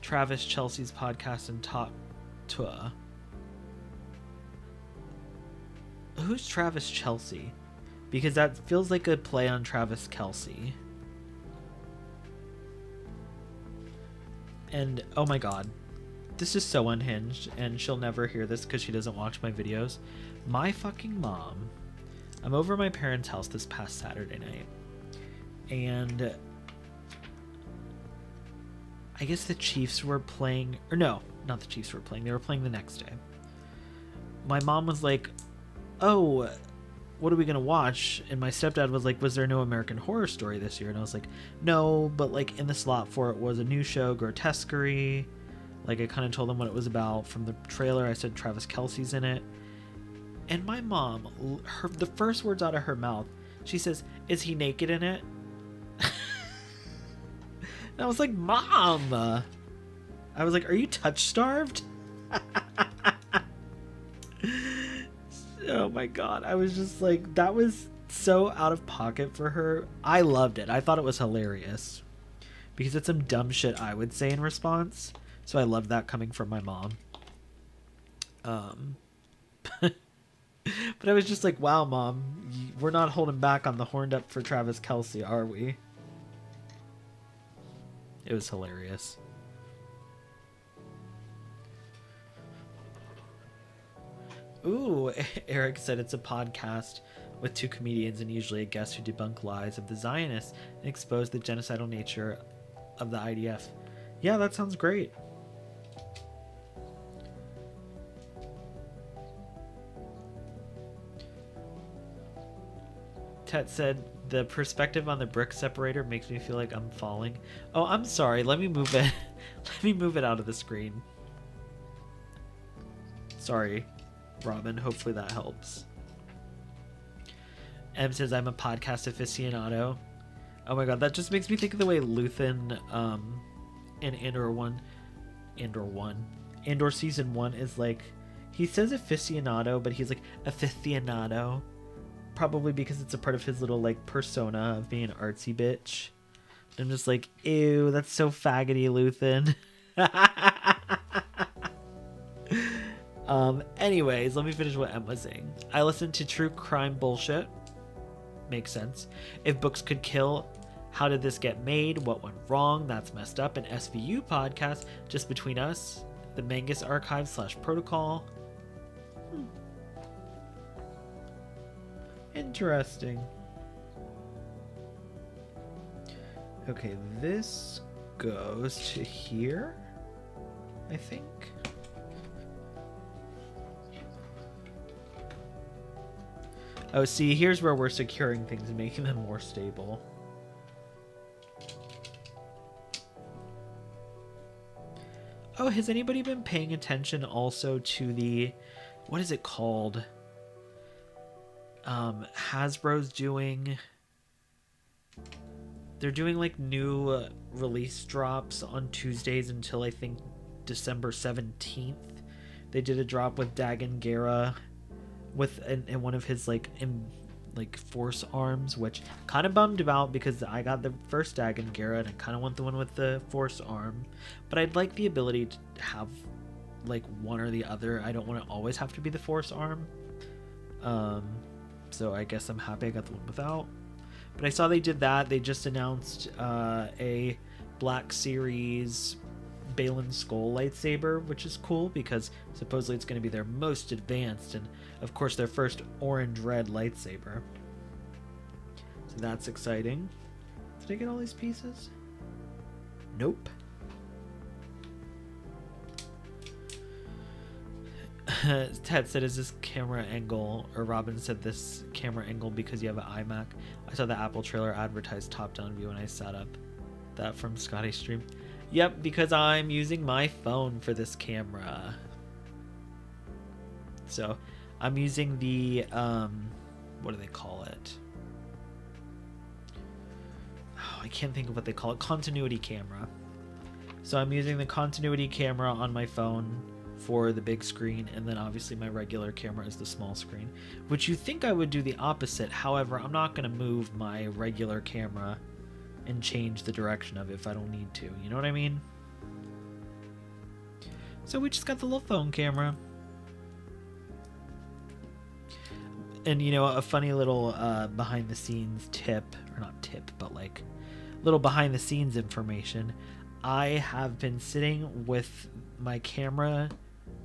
Travis Chelsea's podcast, and Top Tua. Who's Travis Chelsea? Because that feels like a play on Travis Kelce. And oh my god, this is so unhinged, and she'll never hear this because she doesn't watch my videos. My fucking mom, I'm over at my parents' house this past Saturday night, and I guess the Chiefs were playing, or no, not the Chiefs were playing, they were playing the next day. My mom was like, oh, what are we gonna watch? And my stepdad was like, was there no American Horror Story this year? And I was like, no, but like in the slot for it was a new show, Grotesquerie. Like I kind of told them what it was about from the trailer. I said Travis Kelce's in it. And my mom, the first words out of her mouth, she says, is he naked in it? And I was like, Mom! I was like, are you touch-starved? Oh my god, I was just like, that was so out of pocket for her. I loved it. I thought it was hilarious because it's some dumb shit I would say in response. So I loved that coming from my mom. But I was just like, wow, Mom, we're not holding back on the horned up for Travis Kelce, are we? It was hilarious. Ooh, Eric said it's a podcast with two comedians and usually a guest who debunk lies of the Zionists and expose the genocidal nature of the IDF. Yeah, that sounds great. Tet said, the perspective on the brick separator makes me feel like I'm falling. Oh, I'm sorry. Let me move it. Let me move it out of the screen. Sorry, Robin. Hopefully that helps. Em says, I'm a podcast aficionado. Oh my god, that just makes me think of the way Luthen in Andor season 1 is like, he says aficionado, but he's like aficionado. Probably because it's a part of his little like persona of being an artsy bitch. I'm just like, ew, that's so faggoty, Luthen. Anyways, let me finish what Em was saying. I listen to true crime bullshit. Makes sense. If books could kill, how did this get made? What went wrong? That's messed up. An SVU podcast just between us. The Mangus Archive / Protocol. Interesting. Okay, this goes to here, I think. Oh, see, here's where we're securing things and making them more stable. Oh, has anybody been paying attention also to the, what is it called? Hasbro's doing, they're doing like new release drops on Tuesdays until I think December 17th. They did a drop with Dagon Gera with in one of his like force arms, which kind of bummed about because I got the first Dagon Gera and I kind of want the one with the force arm, but I'd like the ability to have like one or the other. I don't want to always have to be the force arm. So I guess I'm happy I got the one without. But I saw they did that. They just announced a Black Series Balin Skull lightsaber, which is cool because supposedly it's going to be their most advanced and, of course, their first orange-red lightsaber. So that's exciting. Did I get all these pieces? Nope. Ted said, is this camera angle, or Robin said this camera angle because you have an iMac. I saw the Apple trailer advertised top-down view when I sat up. That from Scotty stream. Yep, because I'm using my phone for this camera. So I'm using the, what do they call it? Oh, I can't think of what they call it. Continuity camera. So I'm using the continuity camera on my phone for the big screen, and then obviously my regular camera is the small screen, which you think I would do the opposite. However, I'm not going to move my regular camera and change the direction of it if I don't need to. You know what I mean? So we just got the little phone camera. And, you know, a funny little behind the scenes tip, or not tip, but like little behind the scenes information. I have been sitting with my camera,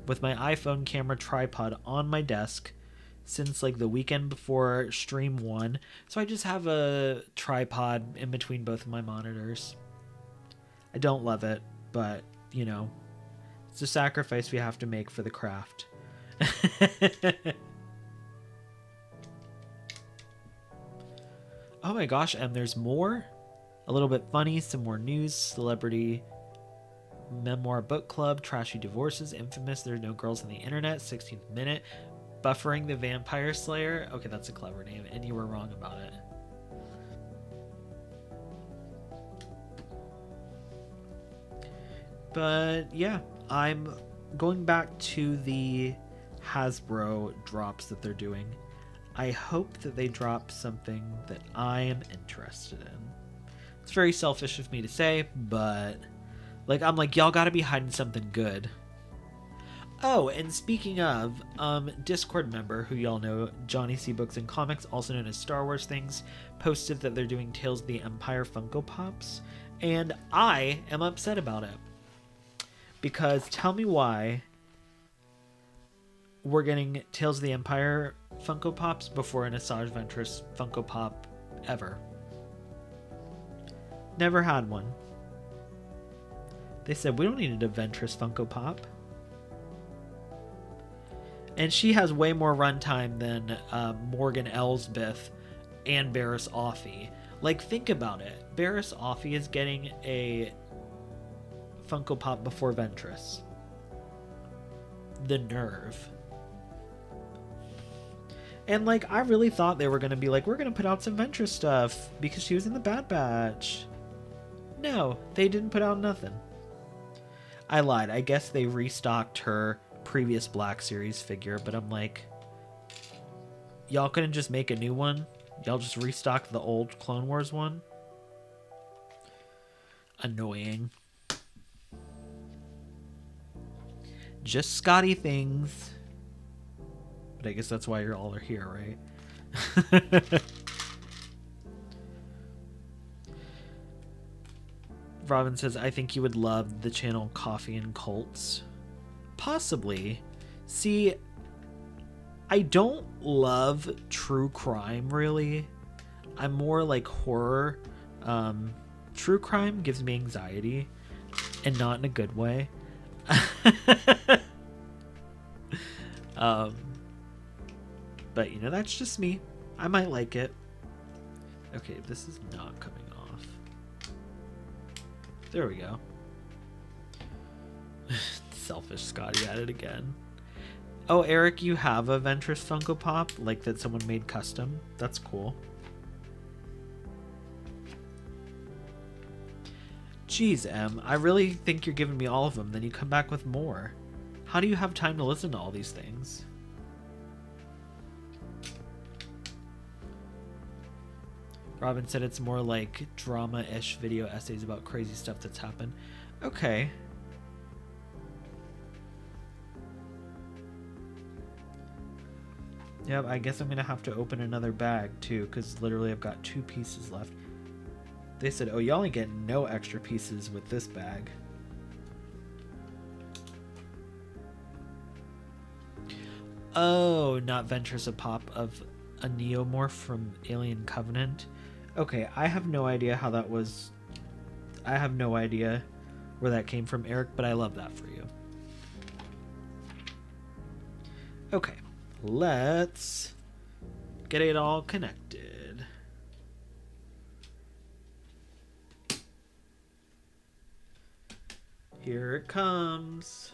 with my iPhone camera tripod on my desk since like the weekend before stream 1. So I just have a tripod in between both of my monitors. I don't love it, but you know, it's a sacrifice we have to make for the craft. Oh my gosh, and there's more. A little bit funny, some more news, celebrity memoir book club, trashy divorces, infamous, there's no girls on the internet, 16th minute, buffering the vampire slayer. Okay, that's a clever name, and you were wrong about it. But yeah, I'm going back to the Hasbro drops that they're doing. I hope that they drop something that I am interested in. It's very selfish of me to say, but like I'm like, y'all gotta be hiding something good. Oh, and speaking of, Discord member, who y'all know, Johnny C. Books and Comics, also known as Star Wars Things, posted that they're doing Tales of the Empire Funko Pops, and I am upset about it. Because tell me why we're getting Tales of the Empire Funko Pops before an Asajj Ventress Funko Pop ever. Never had one. They said, we don't need a Ventress Funko Pop. And she has way more runtime than Morgan Elsbeth and Barriss Offee. Like, think about it. Barriss Offee is getting a Funko Pop before Ventress. The nerve. And, like, I really thought they were going to be like, we're going to put out some Ventress stuff because she was in the Bad Batch. No, they didn't put out nothing. I lied. I guess they restocked her previous Black Series figure, but I'm like, y'all couldn't just make a new one? Y'all just restocked the old Clone Wars one? Annoying. Just Scotty things. But I guess that's why you all are here, right? Robin says, I think you would love the channel Coffee and Cults. Possibly. See, I don't love true crime, really. I'm more like horror. True crime gives me anxiety, and not in a good way. But, you know, that's just me. I might like it. Okay, this is not coming off. There we go. Selfish Scotty at it again. Oh, Eric, you have a Ventress Funko Pop? Like that someone made custom? That's cool. Jeez, Em, I really think you're giving me all of them, then you come back with more. How do you have time to listen to all these things? Robin said it's more like drama-ish video essays about crazy stuff that's happened. Okay. Yep, I guess I'm going to have to open another bag, too, because literally I've got 2 pieces left. They said, oh, you only get no extra pieces with this bag. Oh, not Ventress, a pop of a Neomorph from Alien Covenant. Okay, I have no idea how that was. I have no idea where that came from, Eric, but I love that for you. Okay, let's get it all connected. Here it comes.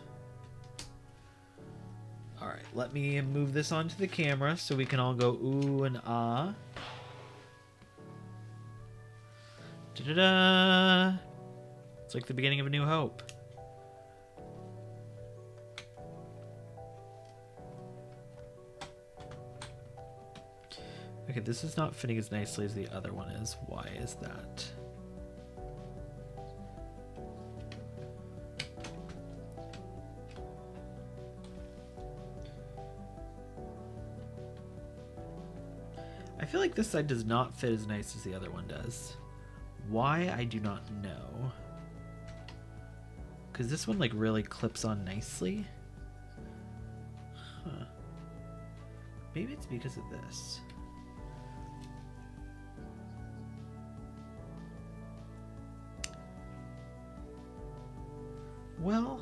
All right, let me move this onto the camera so we can all go ooh and ah. Da-da-da! It's like the beginning of A New Hope. Okay, this is not fitting as nicely as the other one is. Why is that? I feel like this side does not fit as nice as the other one does. Why, I do not know. Because this one like really clips on nicely. Huh. Maybe it's because of this. Well,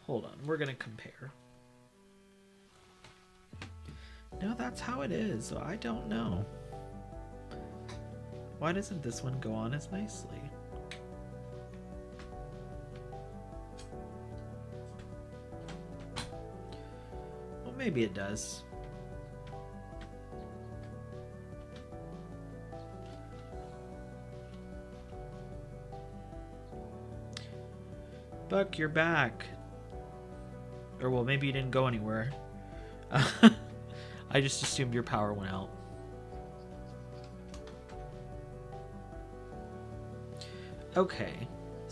hold on, we're gonna compare. No, that's how it is, so I don't know. Why doesn't this one go on as nicely? Well, maybe it does. Buck, you're back. Or, well, maybe you didn't go anywhere. I just assumed your power went out. Okay.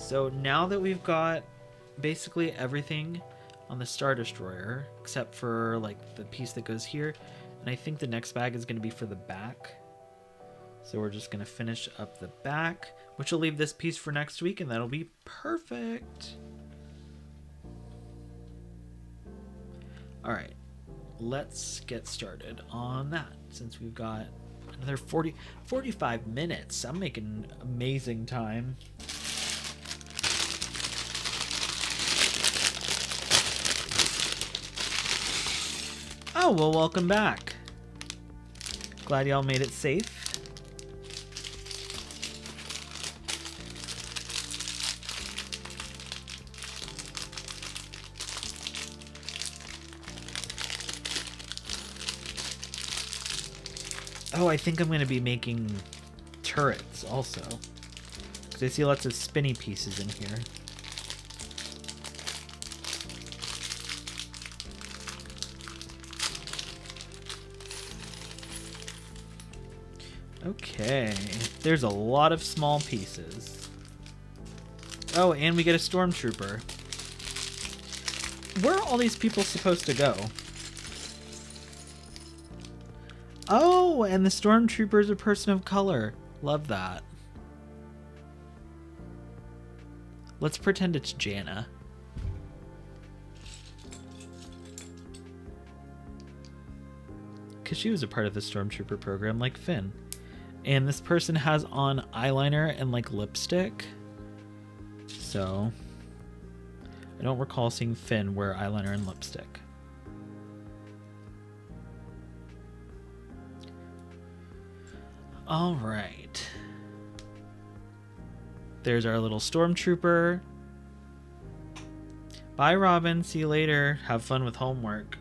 So now that we've got basically everything on the Star Destroyer, except for like the piece that goes here, and I think the next bag is going to be for the back. So we're just going to finish up the back, which will leave this piece for next week, and that'll be perfect. All right, let's get started on that since we've got another 45 minutes. I'm making amazing time. Oh, well, welcome back. Glad y'all made it safe. Oh, I think I'm going to be making turrets also, because I see lots of spinny pieces in here. Okay, there's a lot of small pieces. Oh, and we get a stormtrooper. Where are all these people supposed to go? Oh, and the stormtrooper is a person of color. Love that. Let's pretend it's Jana. Because she was a part of the stormtrooper program like Finn. And this person has on eyeliner and like lipstick. So I don't recall seeing Finn wear eyeliner and lipstick. All right. There's our little stormtrooper. Bye, Robin. See you later. Have fun with homework.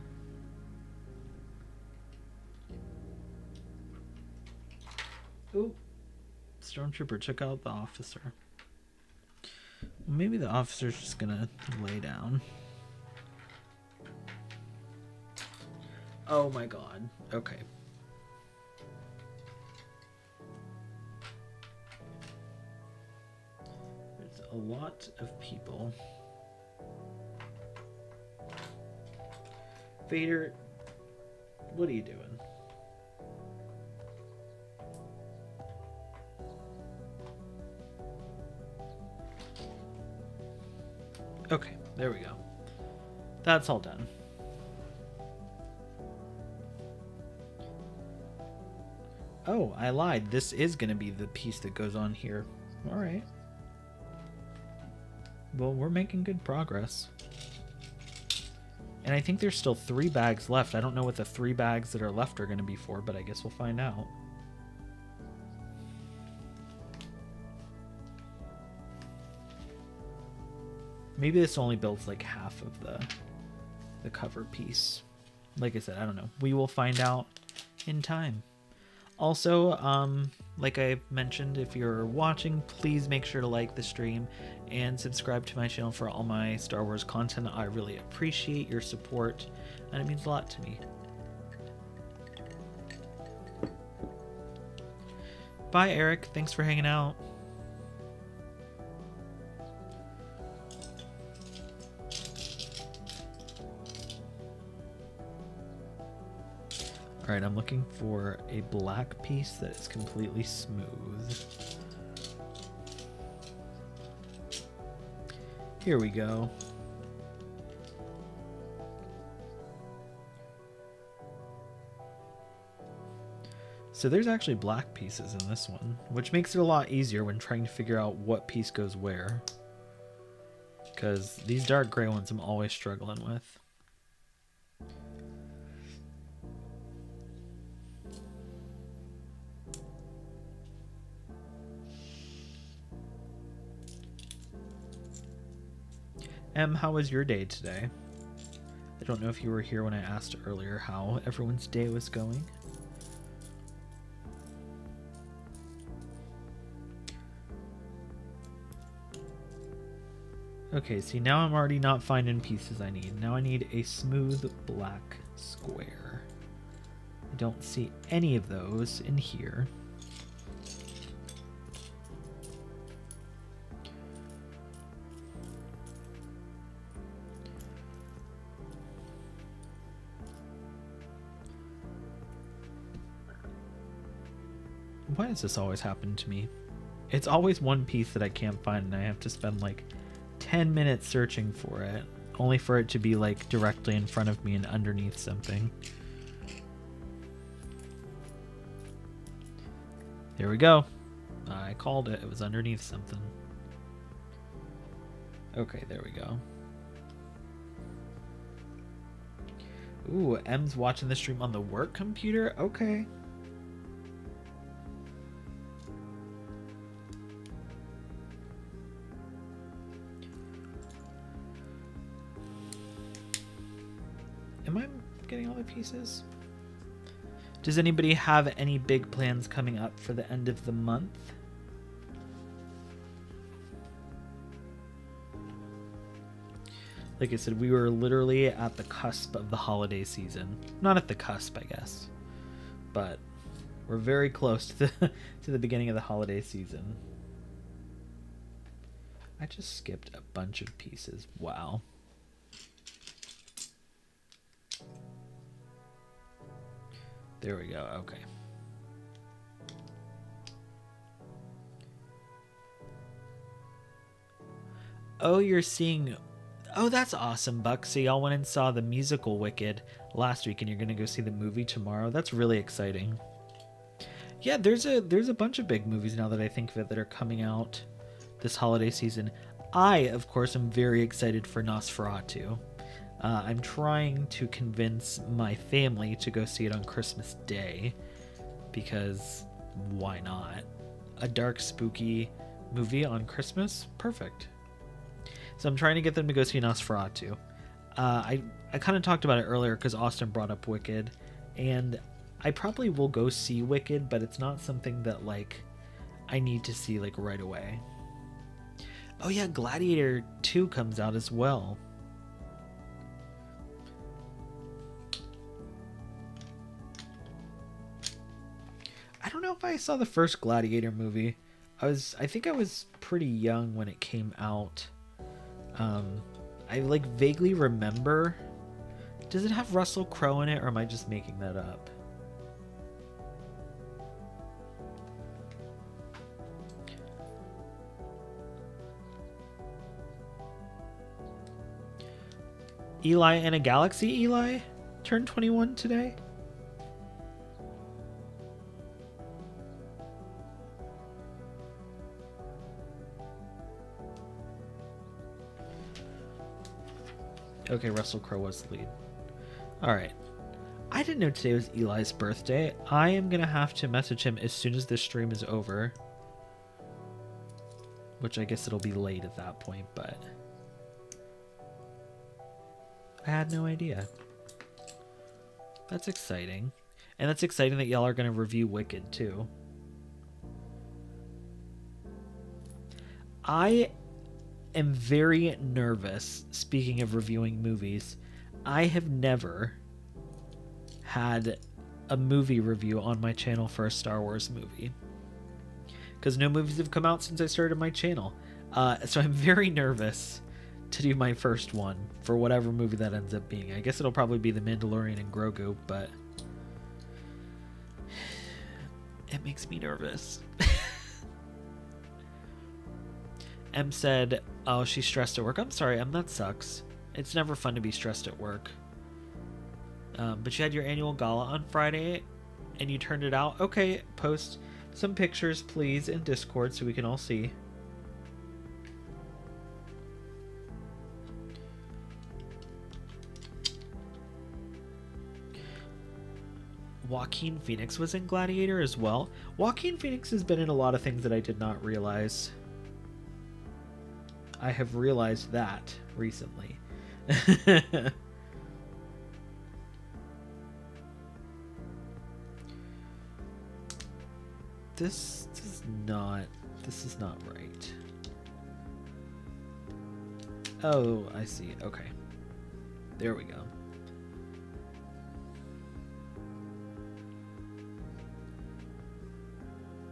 Ooh. Stormtrooper took out the officer. Maybe the officer's just gonna lay down. Oh my god. Okay. There's a lot of people. Vader, what are you doing? Okay, there we go. That's all done. Oh, I lied. This is going to be the piece that goes on here. All right. Well, we're making good progress. And I think there's still 3 bags left. I don't know what the 3 bags that are left are going to be for, but I guess we'll find out. Maybe this only builds like half of the cover piece. Like I said, I don't know. We will find out in time. Also, like I mentioned, if you're watching, please make sure to like the stream and subscribe to my channel for all my Star Wars content. I really appreciate your support, and it means a lot to me. Bye, Eric. Thanks for hanging out. Alright, I'm looking for a black piece that is completely smooth. Here we go. So there's actually black pieces in this one, which makes it a lot easier when trying to figure out what piece goes where. Because these dark gray ones I'm always struggling with. How was your day today? I don't know if you were here when I asked earlier how everyone's day was going. Okay, see, now I'm already not finding pieces I need. Now I need a smooth black square. I don't see any of those in here. Why does this always happen to me? It's always one piece that I can't find, and I have to spend like 10 minutes searching for it, only for it to be like directly in front of me and underneath something. There we go. I called it. It was underneath something. Okay, there we go. Ooh, M's watching the stream on the work computer? Okay. Am I getting all the pieces? Does anybody have any big plans coming up for the end of the month? Like I said, we were literally at the cusp of the holiday season. Not at the cusp, I guess. But we're very close to the beginning of the holiday season. I just skipped a bunch of pieces. Wow. There we go. Okay. Oh, you're seeing... Oh, that's awesome, Buck. So y'all went and saw the musical Wicked last week, and you're going to go see the movie tomorrow. That's really exciting. Yeah, there's a bunch of big movies now that I think of it that are coming out this holiday season. I, of course, am very excited for Nosferatu. I'm trying to convince my family to go see it on Christmas Day, because why not? A dark, spooky movie on Christmas? Perfect. So I'm trying to get them to go see Nosferatu. I kind of talked about it earlier because Austin brought up Wicked, and I probably will go see Wicked, but it's not something that like I need to see like right away. Oh yeah, Gladiator 2 comes out as well. I don't know if I saw the first Gladiator movie. I think I was pretty young when it came out. I like vaguely remember. Does it have Russell Crowe in it, or am I just making that up? Eli and a Galaxy? Eli turned 21 today? Okay, Russell Crowe was the lead. Alright. I didn't know today was Eli's birthday. I am going to have to message him as soon as this stream is over. Which I guess it'll be late at that point, but... I had no idea. That's exciting. And that's exciting that y'all are going to review Wicked, too. I am very nervous, speaking of reviewing movies. I have never had a movie review on my channel for a Star Wars movie, because no movies have come out since I started my channel. So I'm very nervous to do my first one for whatever movie that ends up being. I guess it'll probably be The Mandalorian and Grogu, but it makes me nervous. M said, oh, she's stressed at work. I'm sorry, Em, that sucks. It's never fun to be stressed at work. But you had your annual gala on Friday, and you turned it out. Okay, post some pictures, please, in Discord so we can all see. Joaquin Phoenix was in Gladiator as well. Joaquin Phoenix has been in a lot of things that I did not realize. I have realized that recently. This is not right. Oh, I see. Okay. There we go.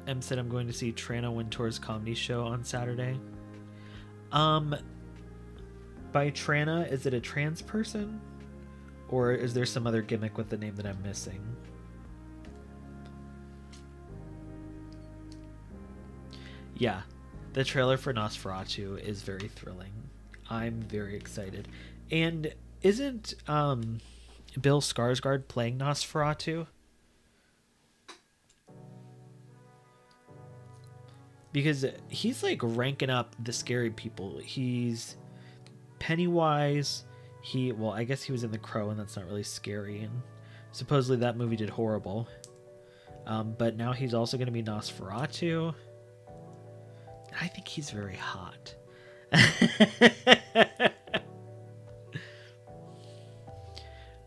M said I'm going to see Trana Wintour's comedy show on Saturday. By Trana, is it a trans person? Or is there some other gimmick with the name that I'm missing? Yeah, the trailer for Nosferatu is very thrilling. I'm very excited. And isn't Bill Skarsgård playing Nosferatu? Because he's like ranking up the scary people. He's Pennywise. Well, I guess he was in The Crow, and that's not really scary. And supposedly that movie did horrible. But now he's also going to be Nosferatu. I think he's very hot.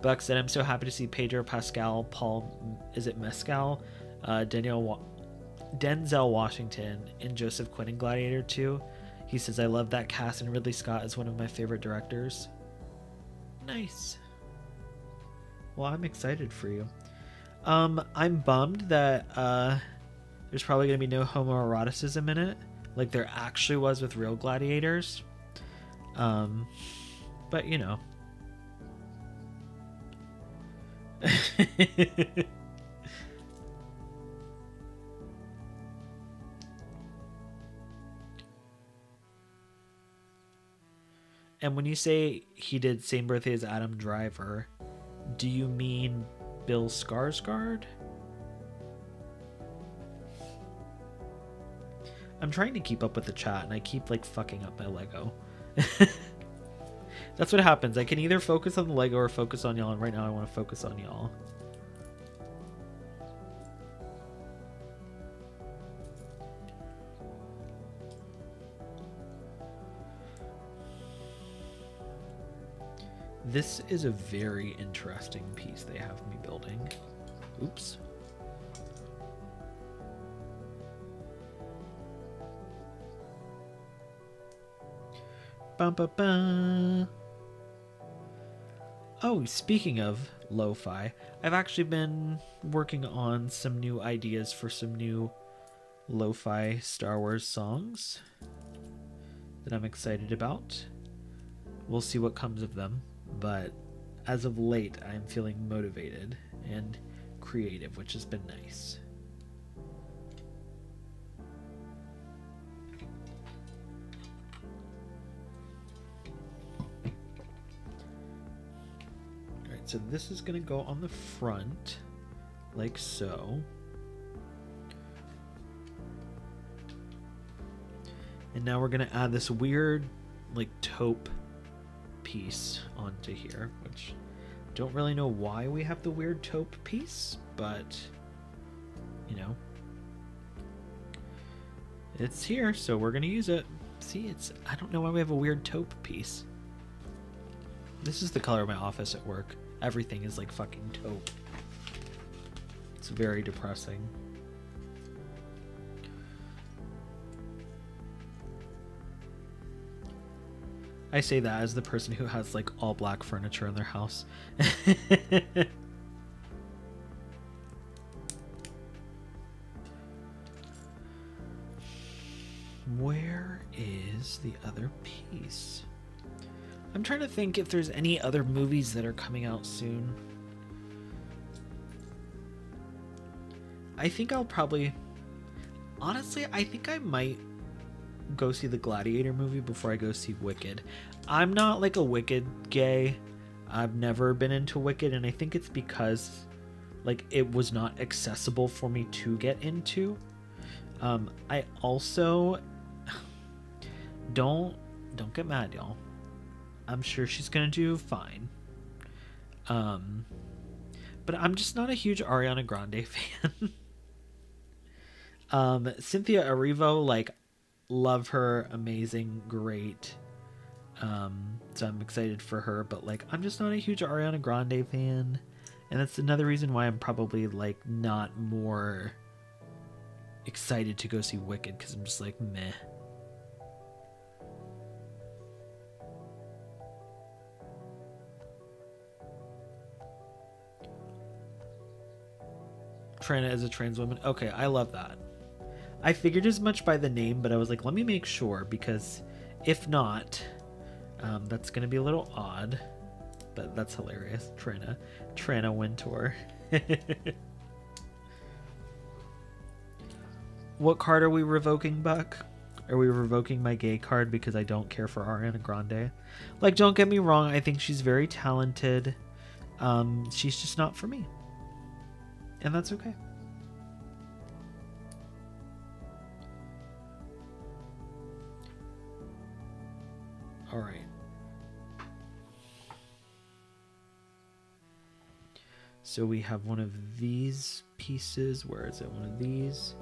Buck said, I'm so happy to see Pedro Pascal, Paul, is it Mescal? Denzel Washington, and Joseph Quinn in Gladiator 2. He says, I love that cast, and Ridley Scott is one of my favorite directors. Nice. Well, I'm excited for you. I'm bummed that there's probably going to be no homoeroticism in it, like there actually was with real gladiators. But, you know. And when you say he did same birthday as Adam Driver, do you mean Bill Skarsgård? I'm trying to keep up with the chat and I keep like fucking up my Lego. That's what happens. I can either focus on the Lego or focus on y'all, and right now I want to focus on y'all. This is a very interesting piece they have me building. Oops. Bum, ba, ba. Oh, speaking of lo-fi, I've actually been working on some new ideas for some new lo-fi Star Wars songs that I'm excited about. We'll see what comes of them, but as of late, I'm feeling motivated and creative, which has been nice. So this is going to go on the front, like so. And now we're going to add this weird, like, taupe piece onto here, which I don't really know why we have the weird taupe piece, but, you know, it's here, so we're going to use it. See, I don't know why we have a weird taupe piece. This is the color of my office at work. Everything is like fucking taupe. It's very depressing. I say that as the person who has like all black furniture in their house. Where is the other piece? I'm trying to think if there's any other movies that are coming out soon. I think I'll probably... Honestly, I think I might go see the Gladiator movie before I go see Wicked. I'm not like a Wicked gay. I've never been into Wicked, and I think it's because like it was not accessible for me to get into. I also... Don't get mad, y'all. I'm sure she's gonna do fine. But I'm just not a huge Ariana Grande fan. Cynthia Erivo, like, love her, amazing, great. So I'm excited for her, but like I'm just not a huge Ariana Grande fan. And that's another reason why I'm probably like not more excited to go see Wicked, because I'm just like meh. Trina as a trans woman. Okay, I love that. I figured as much by the name, but I was like, let me make sure, because if not, that's going to be a little odd. But that's hilarious. Trina Wintour. What card are we revoking, Buck? Are we revoking my gay card because I don't care for Ariana Grande? Like, don't get me wrong, I think she's very talented. She's just not for me. And that's okay. All right. So we have one of these pieces. Where is it? One of these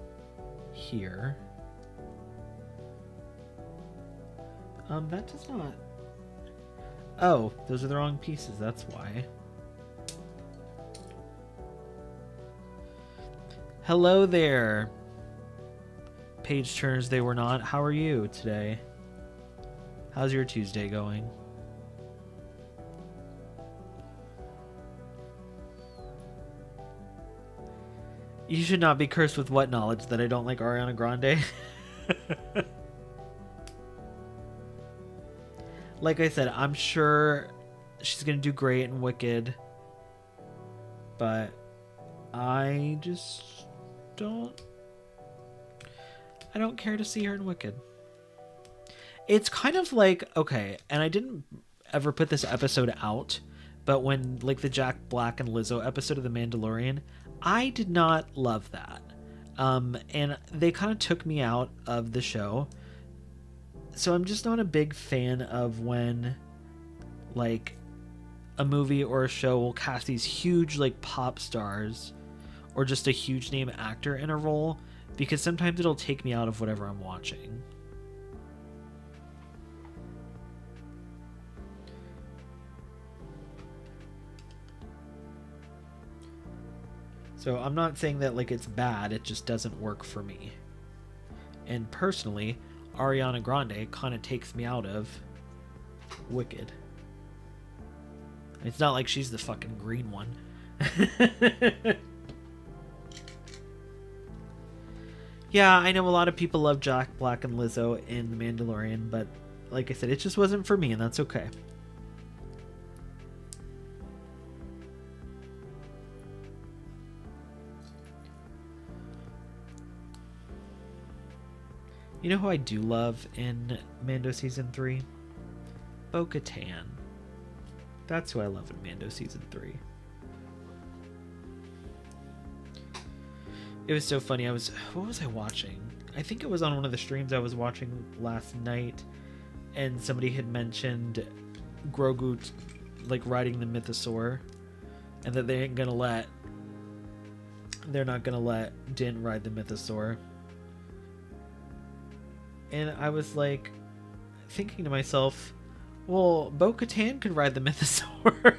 here. That does not... Oh, those are the wrong pieces. That's why. Hello there, page turners they were not. How are you today? How's your Tuesday going? You should not be cursed with what knowledge? That I don't like Ariana Grande? Like I said, I'm sure she's going to do great in Wicked. But I just don't... I don't care to see her in Wicked. It's kind of like... Okay, and I didn't ever put this episode out, but when, like, the Jack Black and Lizzo episode of The Mandalorian... I did not love that. And they kind of took me out of the show. So I'm just not a big fan of when, like, a movie or a show will cast these huge, like, pop stars or just a huge name actor in a role, because sometimes it'll take me out of whatever I'm watching. So I'm not saying that, like, it's bad, it just doesn't work for me. And personally, Ariana Grande kind of takes me out of Wicked. It's not like she's the fucking green one. Yeah, I know a lot of people love Jack Black and Lizzo in The Mandalorian, but like I said, it just wasn't for me, and that's okay. You know who I do love in Mando Season 3? Bo-Katan. That's who I love in Mando Season 3. It was so funny. What was I watching? I think it was on one of the streams I was watching last night, and somebody had mentioned Grogu, like, riding the mythosaur, and that they're not gonna let Din ride the mythosaur. And I was, like, thinking to myself, well, Bo-Katan could ride the mythosaur.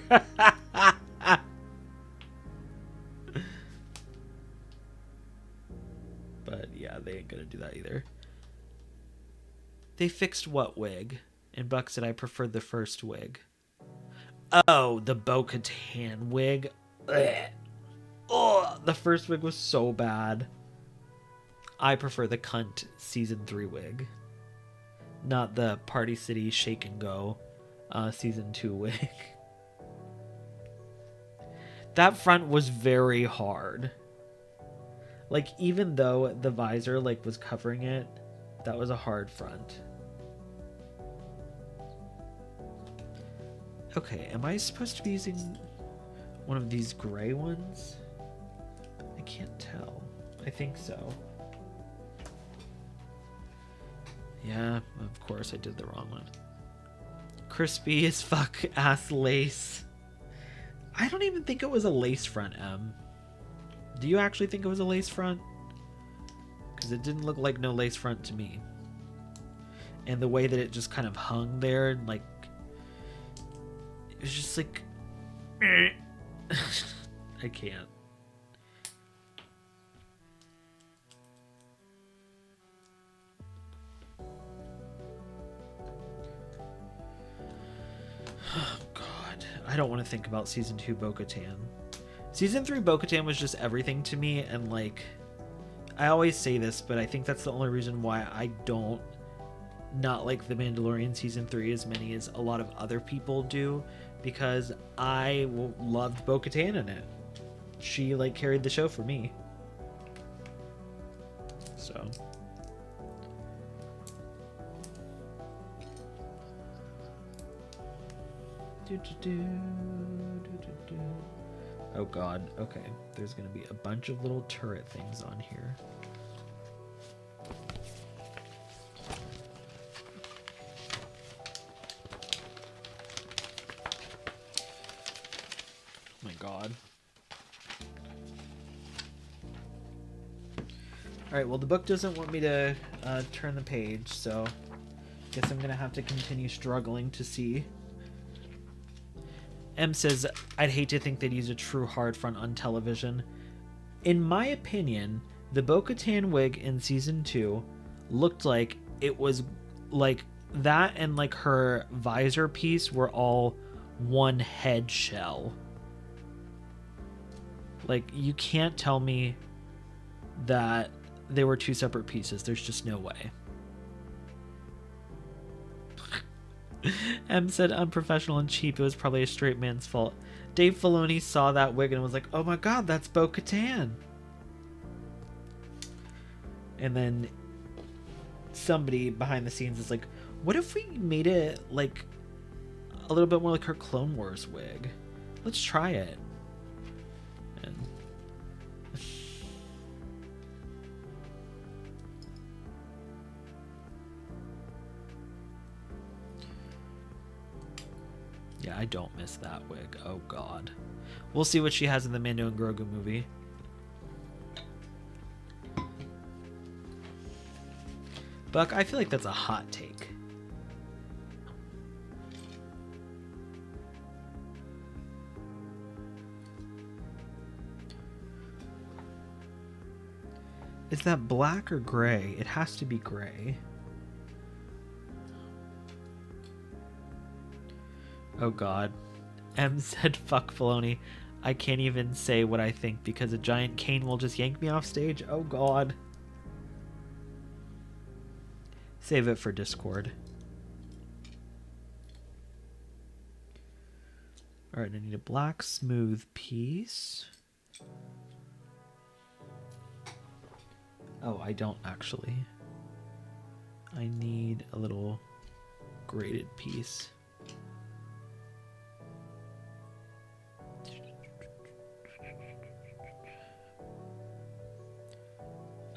But, yeah, they ain't gonna do that either. They fixed what wig? And Buck said I preferred the first wig. Oh, the Bo-Katan wig. Ugh. Oh, the first wig was so bad. I prefer the cunt Season 3 wig. Not the Party City Shake and Go Season 2 wig. That front was very hard. Like, even though the visor, like, was covering it, that was a hard front. Okay, am I supposed to be using one of these gray ones? I can't tell. I think so. Yeah, of course I did the wrong one. Crispy as fuck ass lace. I don't even think it was a lace front, Em. Do you actually think it was a lace front? Because it didn't look like no lace front to me. And the way that it just kind of hung there, and like... It was just like... I can't. Oh, God. I don't want to think about Season 2 Bo-Katan. Season 3 Bo-Katan was just everything to me, and, like... I always say this, but I think that's the only reason why I don't not like The Mandalorian Season 3 as many as a lot of other people do, because I loved Bo-Katan in it. She, like, carried the show for me. So... Oh god, okay. There's gonna be a bunch of little turret things on here. Oh my god. Alright, well the book doesn't want me to turn the page, so guess I'm gonna have to continue struggling to see. M says, I'd hate to think they'd use a true hard front on television. In my opinion, the Bo-Katan wig in season 2 looked like it was like that, and like her visor piece were all one head shell. Like, you can't tell me that they were two separate pieces. There's just no way. M said unprofessional and cheap. It was probably a straight man's fault. Dave Filoni saw that wig and was like, oh my god, that's Bo-Katan. And then somebody behind the scenes is like, what if we made it like a little bit more like her Clone Wars wig? Let's try it. And yeah, I don't miss that wig. Oh god. We'll see what she has in the Mando and Grogu movie. Buck, I feel like that's a hot take. Is that black or gray? It has to be gray. Oh god. M said, fuck Filoni. I can't even say what I think because a giant cane will just yank me off stage. Oh god. Save it for Discord. Alright, I need a black smooth piece. Oh, I don't actually. I need a little graded piece.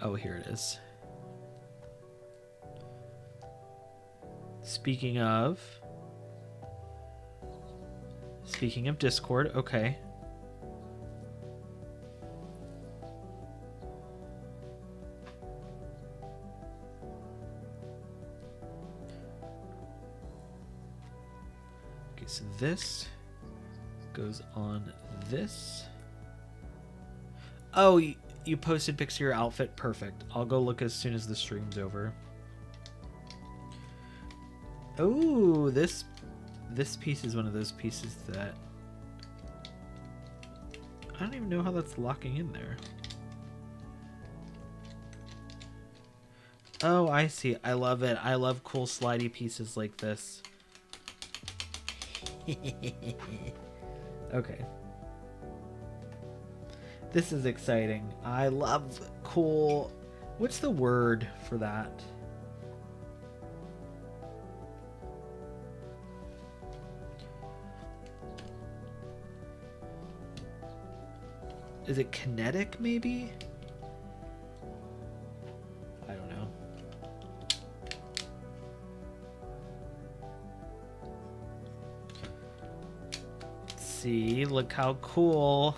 Oh, here it is. Speaking of Discord, okay. Okay, so this goes on this. Oh, you posted pics of your outfit. Perfect. I'll go look as soon as the stream's over. Oh, this piece is one of those pieces that I don't even know how that's locking in there. Oh, I see. I love it. I love cool slidey pieces like this. Okay. This is exciting. I love cool... What's the word for that? Is it kinetic, maybe? I don't know. See, look how cool.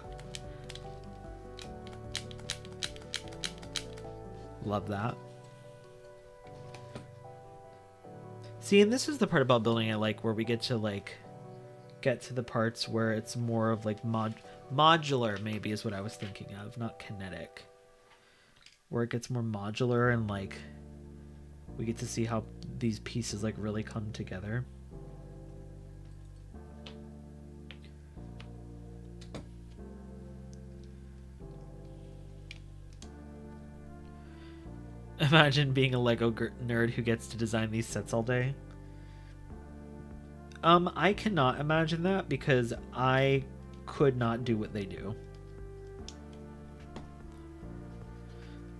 Love that. See, and this is the part about building I like, where we get to like get to the parts where it's more of like modular, maybe is what I was thinking of, not kinetic. Where it gets more modular and like we get to see how these pieces like really come together. Imagine being a Lego nerd who gets to design these sets all day. I cannot imagine that because I could not do what they do.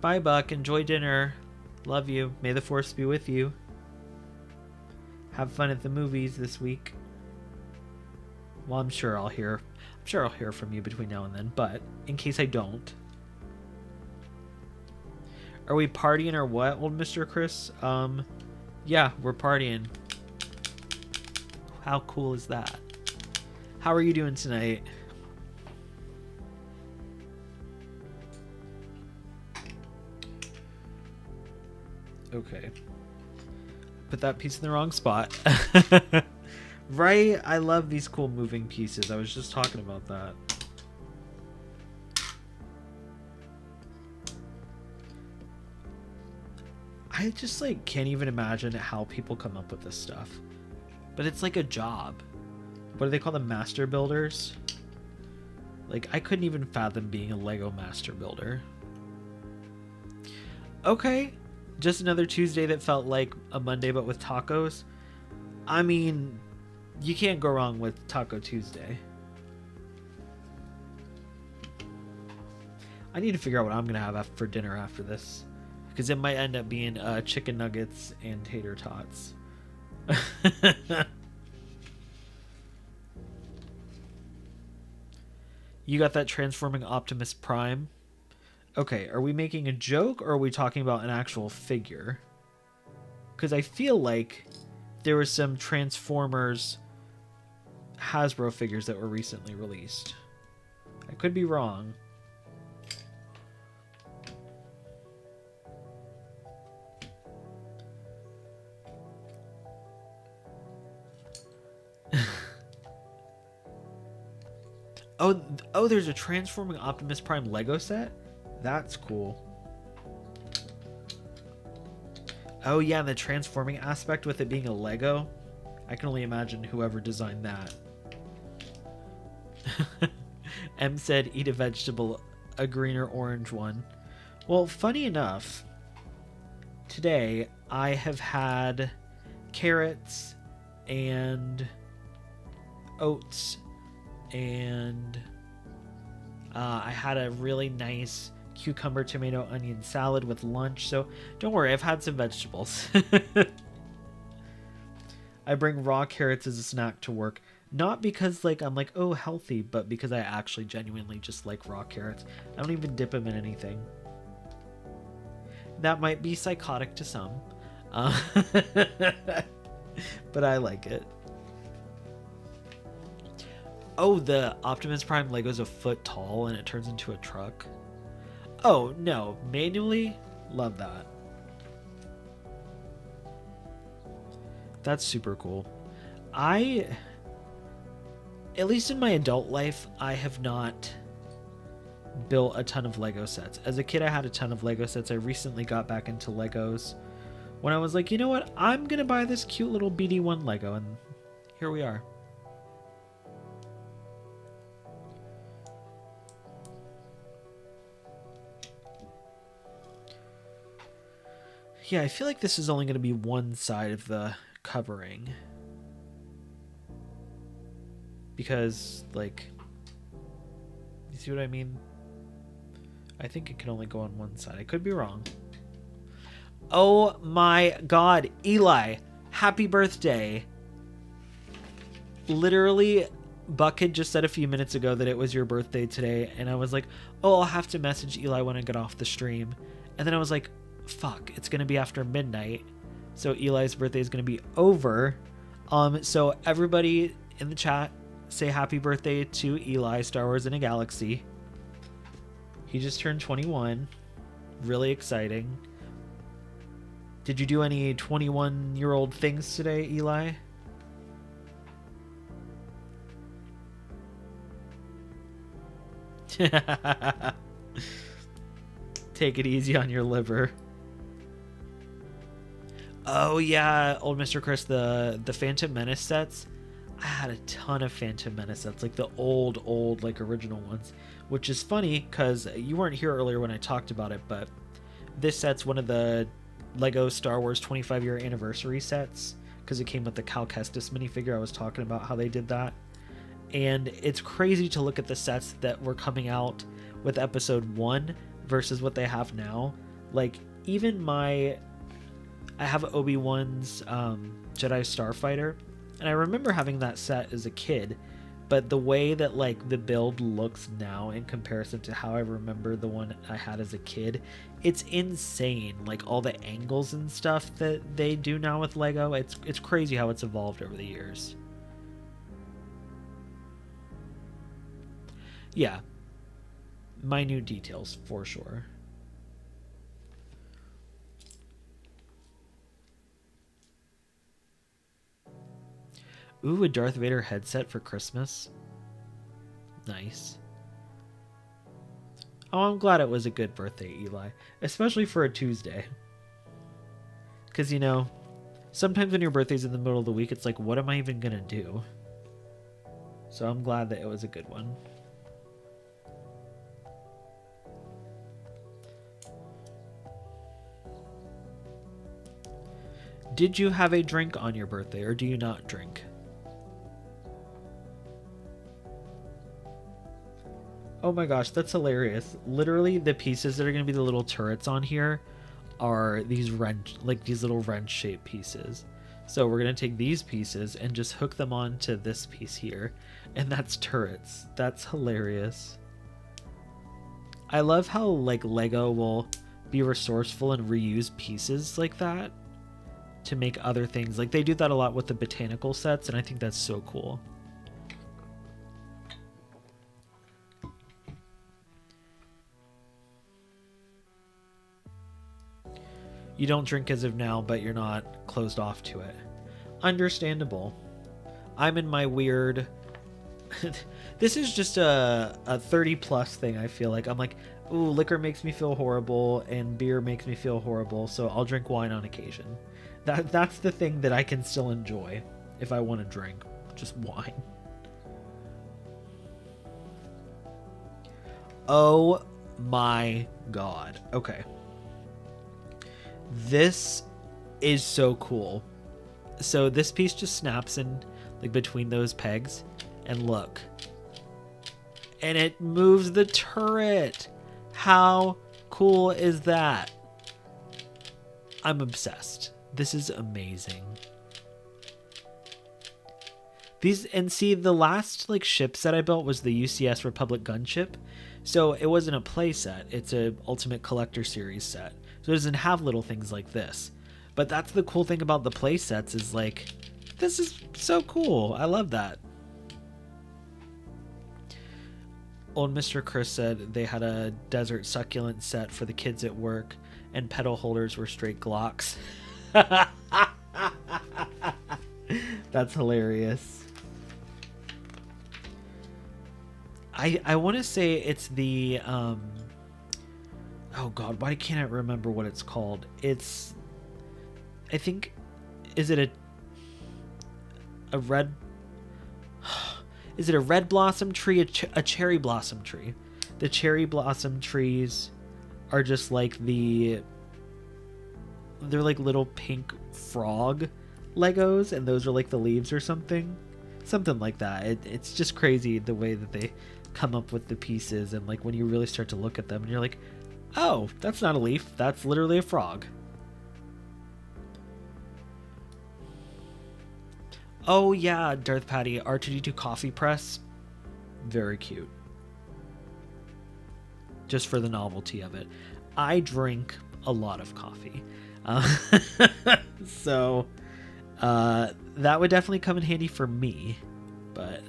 Bye, Buck. Enjoy dinner. Love you. May the Force be with you. Have fun at the movies this week. Well, I'm sure I'll hear from you between now and then, but in case I don't. Are we partying or what, old Mr. Chris? Yeah, we're partying. How cool is that? How are you doing tonight? Okay. Put that piece in the wrong spot. Right? I love these cool moving pieces. I was just talking about that. I just like can't even imagine how people come up with this stuff. But it's like a job. What do they call them? Master builders? Like, I couldn't even fathom being a Lego master builder. Okay. Just another Tuesday that felt like a Monday but with tacos. I mean, you can't go wrong with Taco Tuesday. I need to figure out what I'm going to have for dinner after this. Because it might end up being chicken nuggets and tater tots. You got that transforming Optimus Prime? Okay, are we making a joke or are we talking about an actual figure? Because I feel like there were some Transformers Hasbro figures that were recently released. I could be wrong. Oh, there's a Transforming Optimus Prime Lego set? That's cool. Oh yeah, the transforming aspect with it being a Lego. I can only imagine whoever designed that. M said, eat a vegetable, a green or orange one. Well, funny enough, today I have had carrots and oats, and I had a really nice cucumber, tomato, onion salad with lunch. So don't worry, I've had some vegetables. I bring raw carrots as a snack to work. Not because I'm like, oh, healthy, but because I actually genuinely just like raw carrots. I don't even dip them in anything. That might be psychotic to some. But I like it. Oh, the Optimus Prime Lego's a foot tall and it turns into a truck. Oh, no. Manually? Love that. That's super cool. At least in my adult life, I have not built a ton of Lego sets. As a kid, I had a ton of Lego sets. I recently got back into Legos when I was like, you know what? I'm going to buy this cute little BD1 Lego, and here we are. Yeah, I feel like this is only going to be one side of the covering. Because, you see what I mean? I think it can only go on one side. I could be wrong. Oh my god, Eli, happy birthday. Literally, Bucket just said a few minutes ago that it was your birthday today, and I was like, oh, I'll have to message Eli when I get off the stream. And then I was like, fuck, it's gonna be after midnight, so Eli's birthday is gonna be over. So everybody in the chat, say happy birthday to Eli, Star Wars in a Galaxy. He just turned 21. Really exciting. Did you do any 21-year-old things today, Eli? Take it easy on your liver. Oh yeah, old Mr. Chris, the Phantom Menace sets. I had a ton of Phantom Menace sets, like the old original ones, which is funny because you weren't here earlier when I talked about it, but this set's one of the Lego Star Wars 25-year anniversary sets because it came with the Cal Kestis minifigure. I was talking about how they did that, and it's crazy to look at the sets that were coming out with Episode 1 versus what they have now. Like, even I have Obi-Wan's Jedi Starfighter, and I remember having that set as a kid, but the way that like the build looks now in comparison to how I remember the one I had as a kid, it's insane. Like all the angles and stuff that they do now with Lego, it's crazy how it's evolved over the years. Yeah, minute details for sure. Ooh, a Darth Vader headset for Christmas. Nice. Oh, I'm glad it was a good birthday, Eli. Especially for a Tuesday. Because, you know, sometimes when your birthday's in the middle of the week, it's like, what am I even going to do? So I'm glad that it was a good one. Did you have a drink on your birthday, or do you not drink? Oh my gosh, that's hilarious. Literally, the pieces that are going to be the little turrets on here are these wrench, like these little wrench-shaped pieces. So we're going to take these pieces and just hook them onto this piece here, and that's turrets. That's hilarious. I love how like Lego will be resourceful and reuse pieces like that to make other things. Like they do that a lot with the botanical sets, and I think that's so cool. You don't drink as of now, but you're not closed off to it. Understandable. I'm in my weird... This is just a 30-plus thing, I feel like. I'm like, ooh, liquor makes me feel horrible, and beer makes me feel horrible, so I'll drink wine on occasion. That's the thing that I can still enjoy if I want to drink. Just wine. Oh my god. Okay. This is so cool. So this piece just snaps in like between those pegs, and look, and it moves the turret. How cool is that? I'm obsessed. This is amazing. These, and see, the last like ship set I built was the UCS Republic gunship, so it wasn't a play set. It's a Ultimate Collector Series set. So it doesn't have little things like this. But that's the cool thing about the play sets is like, this is so cool. I love that. Old Mr. Chris said they had a desert succulent set for the kids at work, and petal holders were straight Glocks. That's hilarious. I want to say it's the oh god, why can't I remember what it's called? It's, I think, is it a red, is it a red blossom tree, a cherry blossom tree? The cherry blossom trees are just like they're like little pink frog Legos, and those are like the leaves or something like that. It's just crazy the way that they come up with the pieces, and like when you really start to look at them and you're like, oh, that's not a leaf, that's literally a frog. Oh yeah, Darth Patty, R2D2 coffee press, very cute. Just for the novelty of it. I drink a lot of coffee, so that would definitely come in handy for me. But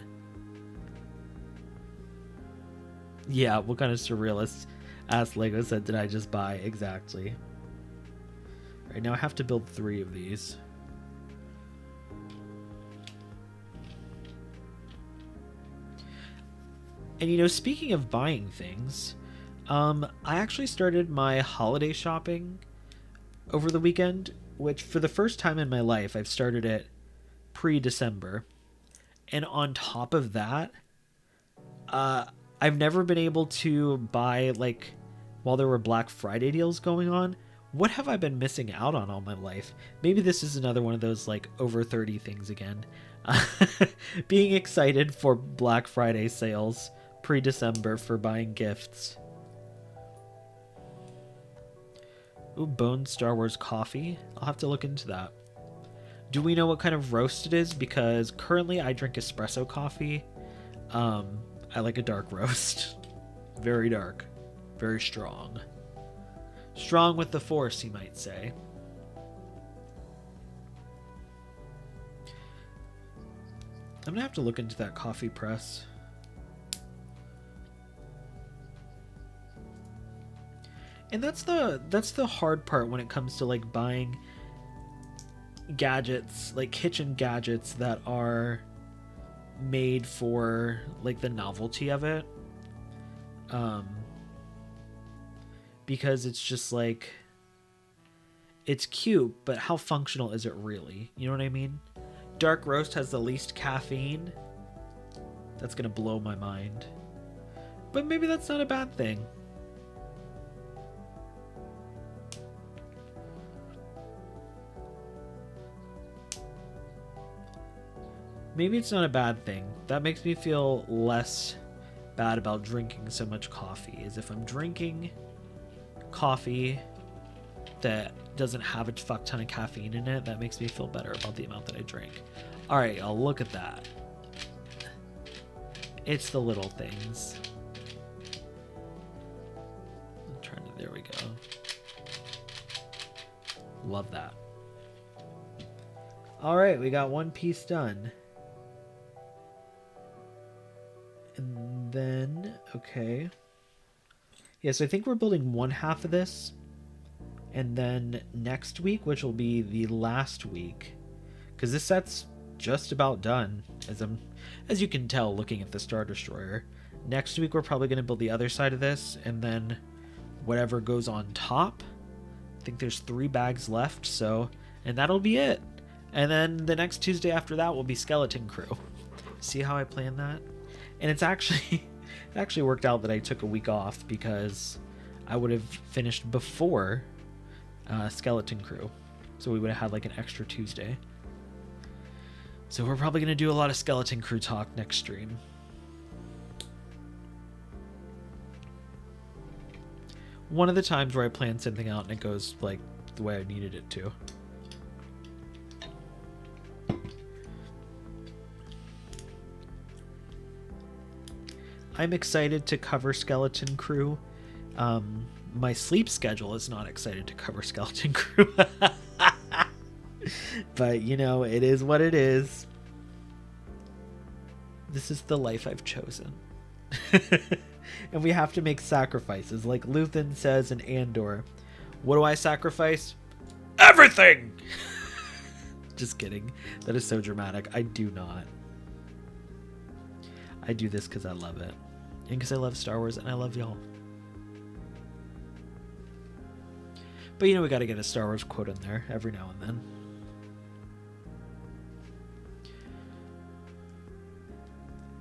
yeah, what kind of surrealist ass Lego set did I just buy? Exactly. All right, now I have to build 3 of these. And you know, speaking of buying things, I actually started my holiday shopping over the weekend, which for the first time in my life, I've started it pre-December. And on top of that, I've never been able to buy, like, while there were Black Friday deals going on. What have I been missing out on all my life? Maybe this is another one of those, like, over 30 things again. Being excited for Black Friday sales pre-December for buying gifts. Ooh, Bone Star Wars coffee. I'll have to look into that. Do we know what kind of roast it is? Because currently I drink espresso coffee. I like a dark roast. Very dark. Very strong. Strong with the force, you might say. I'm gonna have to look into that coffee press. And that's the hard part when it comes to like buying gadgets, like kitchen gadgets that are made for like the novelty of it. Because it's just like, it's cute, but how functional is it really? You know what I mean? Dark roast has the least caffeine. That's gonna blow my mind. But maybe that's not a bad thing. Maybe it's not a bad thing. That makes me feel less bad about drinking so much coffee. Is if I'm drinking coffee that doesn't have a fuck ton of caffeine in it, that makes me feel better about the amount that I drink. All right, I'll look at that. It's the little things. I'm trying to, there we go. Love that. All right, we got one piece done. And then, okay. Yeah, so I think we're building one half of this. And then next week, which will be the last week, because this set's just about done, as you can tell looking at the Star Destroyer. Next week, we're probably going to build the other side of this, and then whatever goes on top. I think there's 3 bags left, so, and that'll be it. And then the next Tuesday after that will be Skeleton Crew. See how I planned that? And it's actually, it actually worked out that I took a week off because I would have finished before Skeleton Crew. So we would have had like an extra Tuesday. So we're probably going to do a lot of Skeleton Crew talk next stream. One of the times where I plan something out and it goes like the way I needed it to. I'm excited to cover Skeleton Crew. My sleep schedule is not excited to cover Skeleton Crew. But, you know, it is what it is. This is the life I've chosen. And we have to make sacrifices. Like Luthen says in Andor, what do I sacrifice? Everything! Just kidding. That is so dramatic. I do not. I do this because I love it. And because I love Star Wars and I love y'all. But you know, we got to get a Star Wars quote in there every now and then.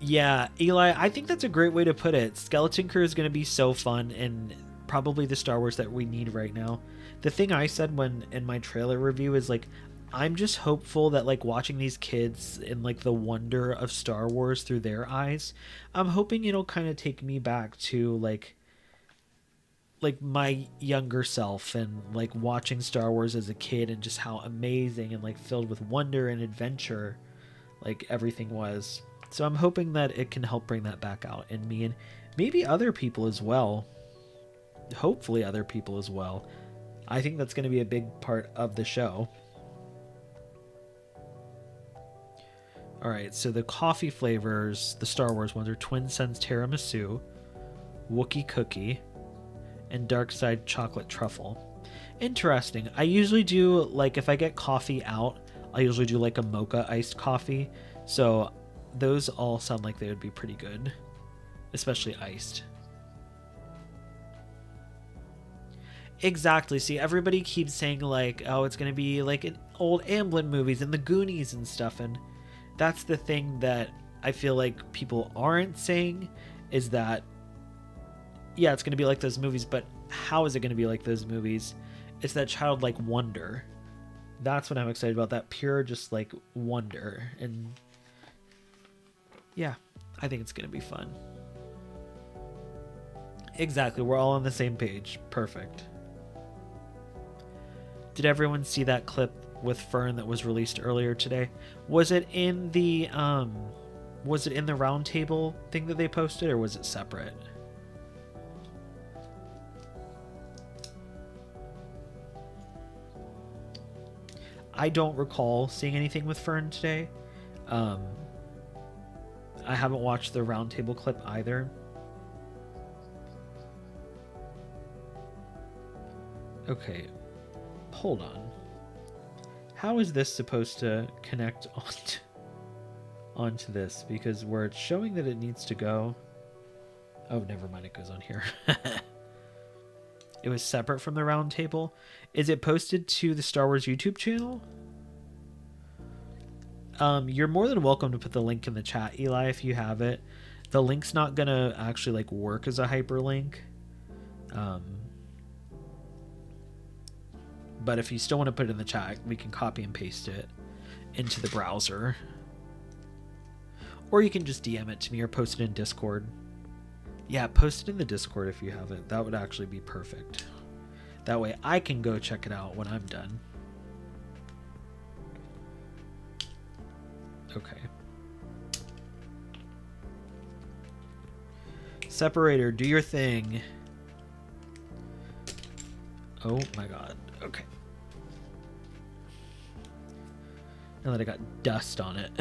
Yeah, Eli, I think that's a great way to put it. Skeleton Crew is going to be so fun and probably the Star Wars that we need right now. The thing I said when in my trailer review is like, I'm just hopeful that like watching these kids and like the wonder of Star Wars through their eyes, I'm hoping it'll kind of take me back to like my younger self and like watching Star Wars as a kid and just how amazing and like filled with wonder and adventure like everything was. So I'm hoping that it can help bring that back out in me and maybe other people as well. Hopefully other people as well. I think that's going to be a big part of the show. All right, so the coffee flavors, the Star Wars ones, are Twin Suns Tiramisu, Wookiee Cookie, and Dark Side Chocolate Truffle. Interesting. I usually do, like, if I get coffee out, I usually do, like, a mocha iced coffee. So those all sound like they would be pretty good, especially iced. Exactly. See, everybody keeps saying, like, oh, it's going to be like in old Amblin movies and the Goonies and stuff, and that's the thing that I feel like people aren't saying is that, yeah, it's going to be like those movies, but how is it going to be like those movies? It's that childlike wonder. That's what I'm excited about, that pure just like wonder. And yeah, I think it's going to be fun. Exactly. We're all on the same page. Perfect. Did everyone see that clip with Fern that was released earlier today? Was it in the Was it in the round table thing that they posted, or was it separate? I don't recall seeing anything with Fern today. I haven't watched the round table clip either. Okay, hold on. How is this supposed to connect onto this? Because where it's showing that it needs to go... Oh, never mind, it goes on here. It was separate from the round table. Is it posted to the Star Wars YouTube channel? You're more than welcome to put the link in the chat, Eli, if you have it. The link's not gonna actually like work as a hyperlink. But if you still want to put it in the chat, we can copy and paste it into the browser. Or you can just DM it to me or post it in Discord. Yeah, post it in the Discord if you have it. That would actually be perfect. That way I can go check it out when I'm done. Okay. Separator, do your thing. Oh my god. Okay. Now that I got dust on it.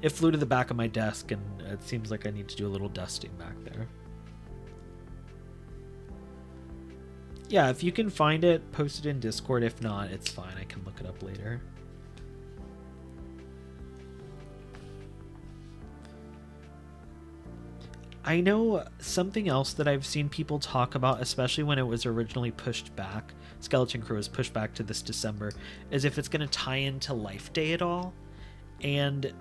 It flew to the back of my desk, and it seems like I need to do a little dusting back there. Yeah, if you can find it, post it in Discord. If not, it's fine. I can look it up later. I know something else that I've seen people talk about, especially when it was originally pushed back, Skeleton Crew was pushed back to this December, is if it's going to tie into Life Day at all. And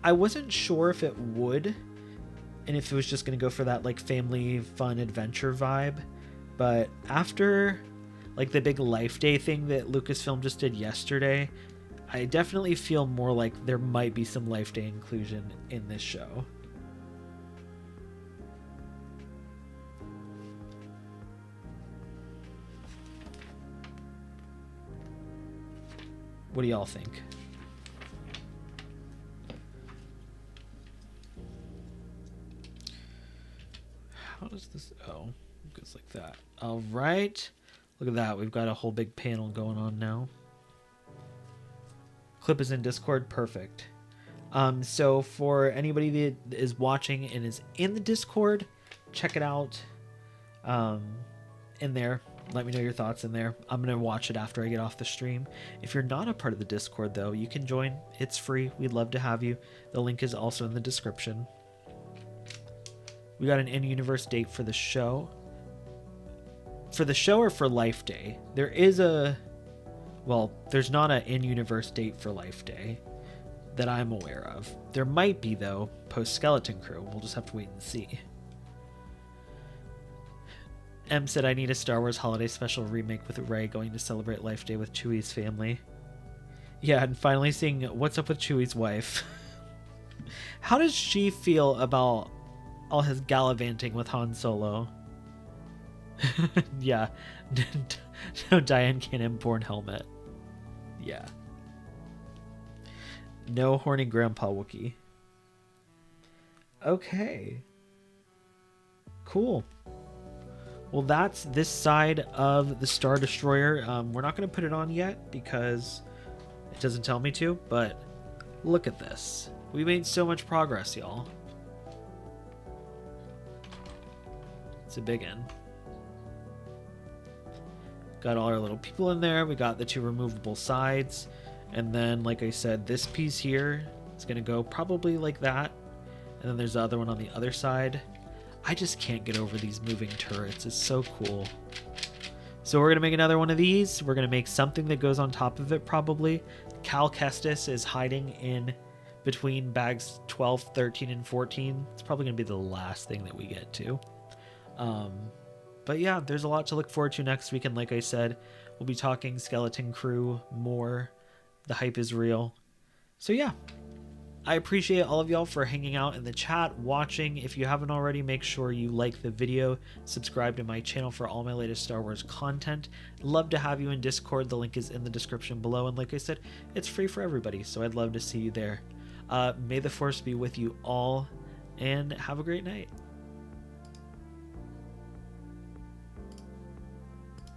I wasn't sure if it would, and if it was just going to go for that like family fun adventure vibe. But after like the big Life Day thing that Lucasfilm just did yesterday, I definitely feel more like there might be some Life Day inclusion in this show. What do y'all think? How does this... Oh, it goes like that. All right. Look at that. We've got a whole big panel going on now. Clip is in Discord. Perfect. So for anybody that is watching and is in the Discord, check it out in there. Let me know your thoughts in there. I'm going to watch it after I get off the stream. If you're not a part of the Discord, though, you can join. It's free. We'd love to have you. The link is also in the description. We got an in-universe date for the show. For the show or for Life Day? There is a... Well, there's not an in-universe date for Life Day that I'm aware of. There might be, though, post-Skeleton Crew. We'll just have to wait and see. M said, I need a Star Wars Holiday Special remake with Rey going to celebrate Life Day with Chewie's family. Yeah, and finally seeing what's up with Chewie's wife. How does she feel about all his gallivanting with Han Solo? Yeah. No Diane Cannon-born helmet. Yeah. No horny Grandpa Wookiee. Okay. Cool. Well, that's this side of the Star Destroyer. We're not going to put it on yet because it doesn't tell me to, but look at this. We made so much progress, y'all. It's a big one. Got all our little people in there. We got the two removable sides. And then, like I said, this piece here is going to go probably like that. And then there's the other one on the other side. I just can't get over these moving turrets. It's so cool. So we're going to make another one of these. We're going to make something that goes on top of it probably. Cal Kestis is hiding in between bags 12, 13, and 14. It's probably going to be the last thing that we get to. But yeah, there's a lot to look forward to next week. And like I said, we'll be talking Skeleton Crew more. The hype is real. So yeah. I appreciate all of y'all for hanging out in the chat, watching. If you haven't already, make sure you like the video, subscribe to my channel for all my latest Star Wars content. Love to have you in Discord. The link is in the description below. And like I said, it's free for everybody, so I'd love to see you there. May the force be with you all, and have a great night.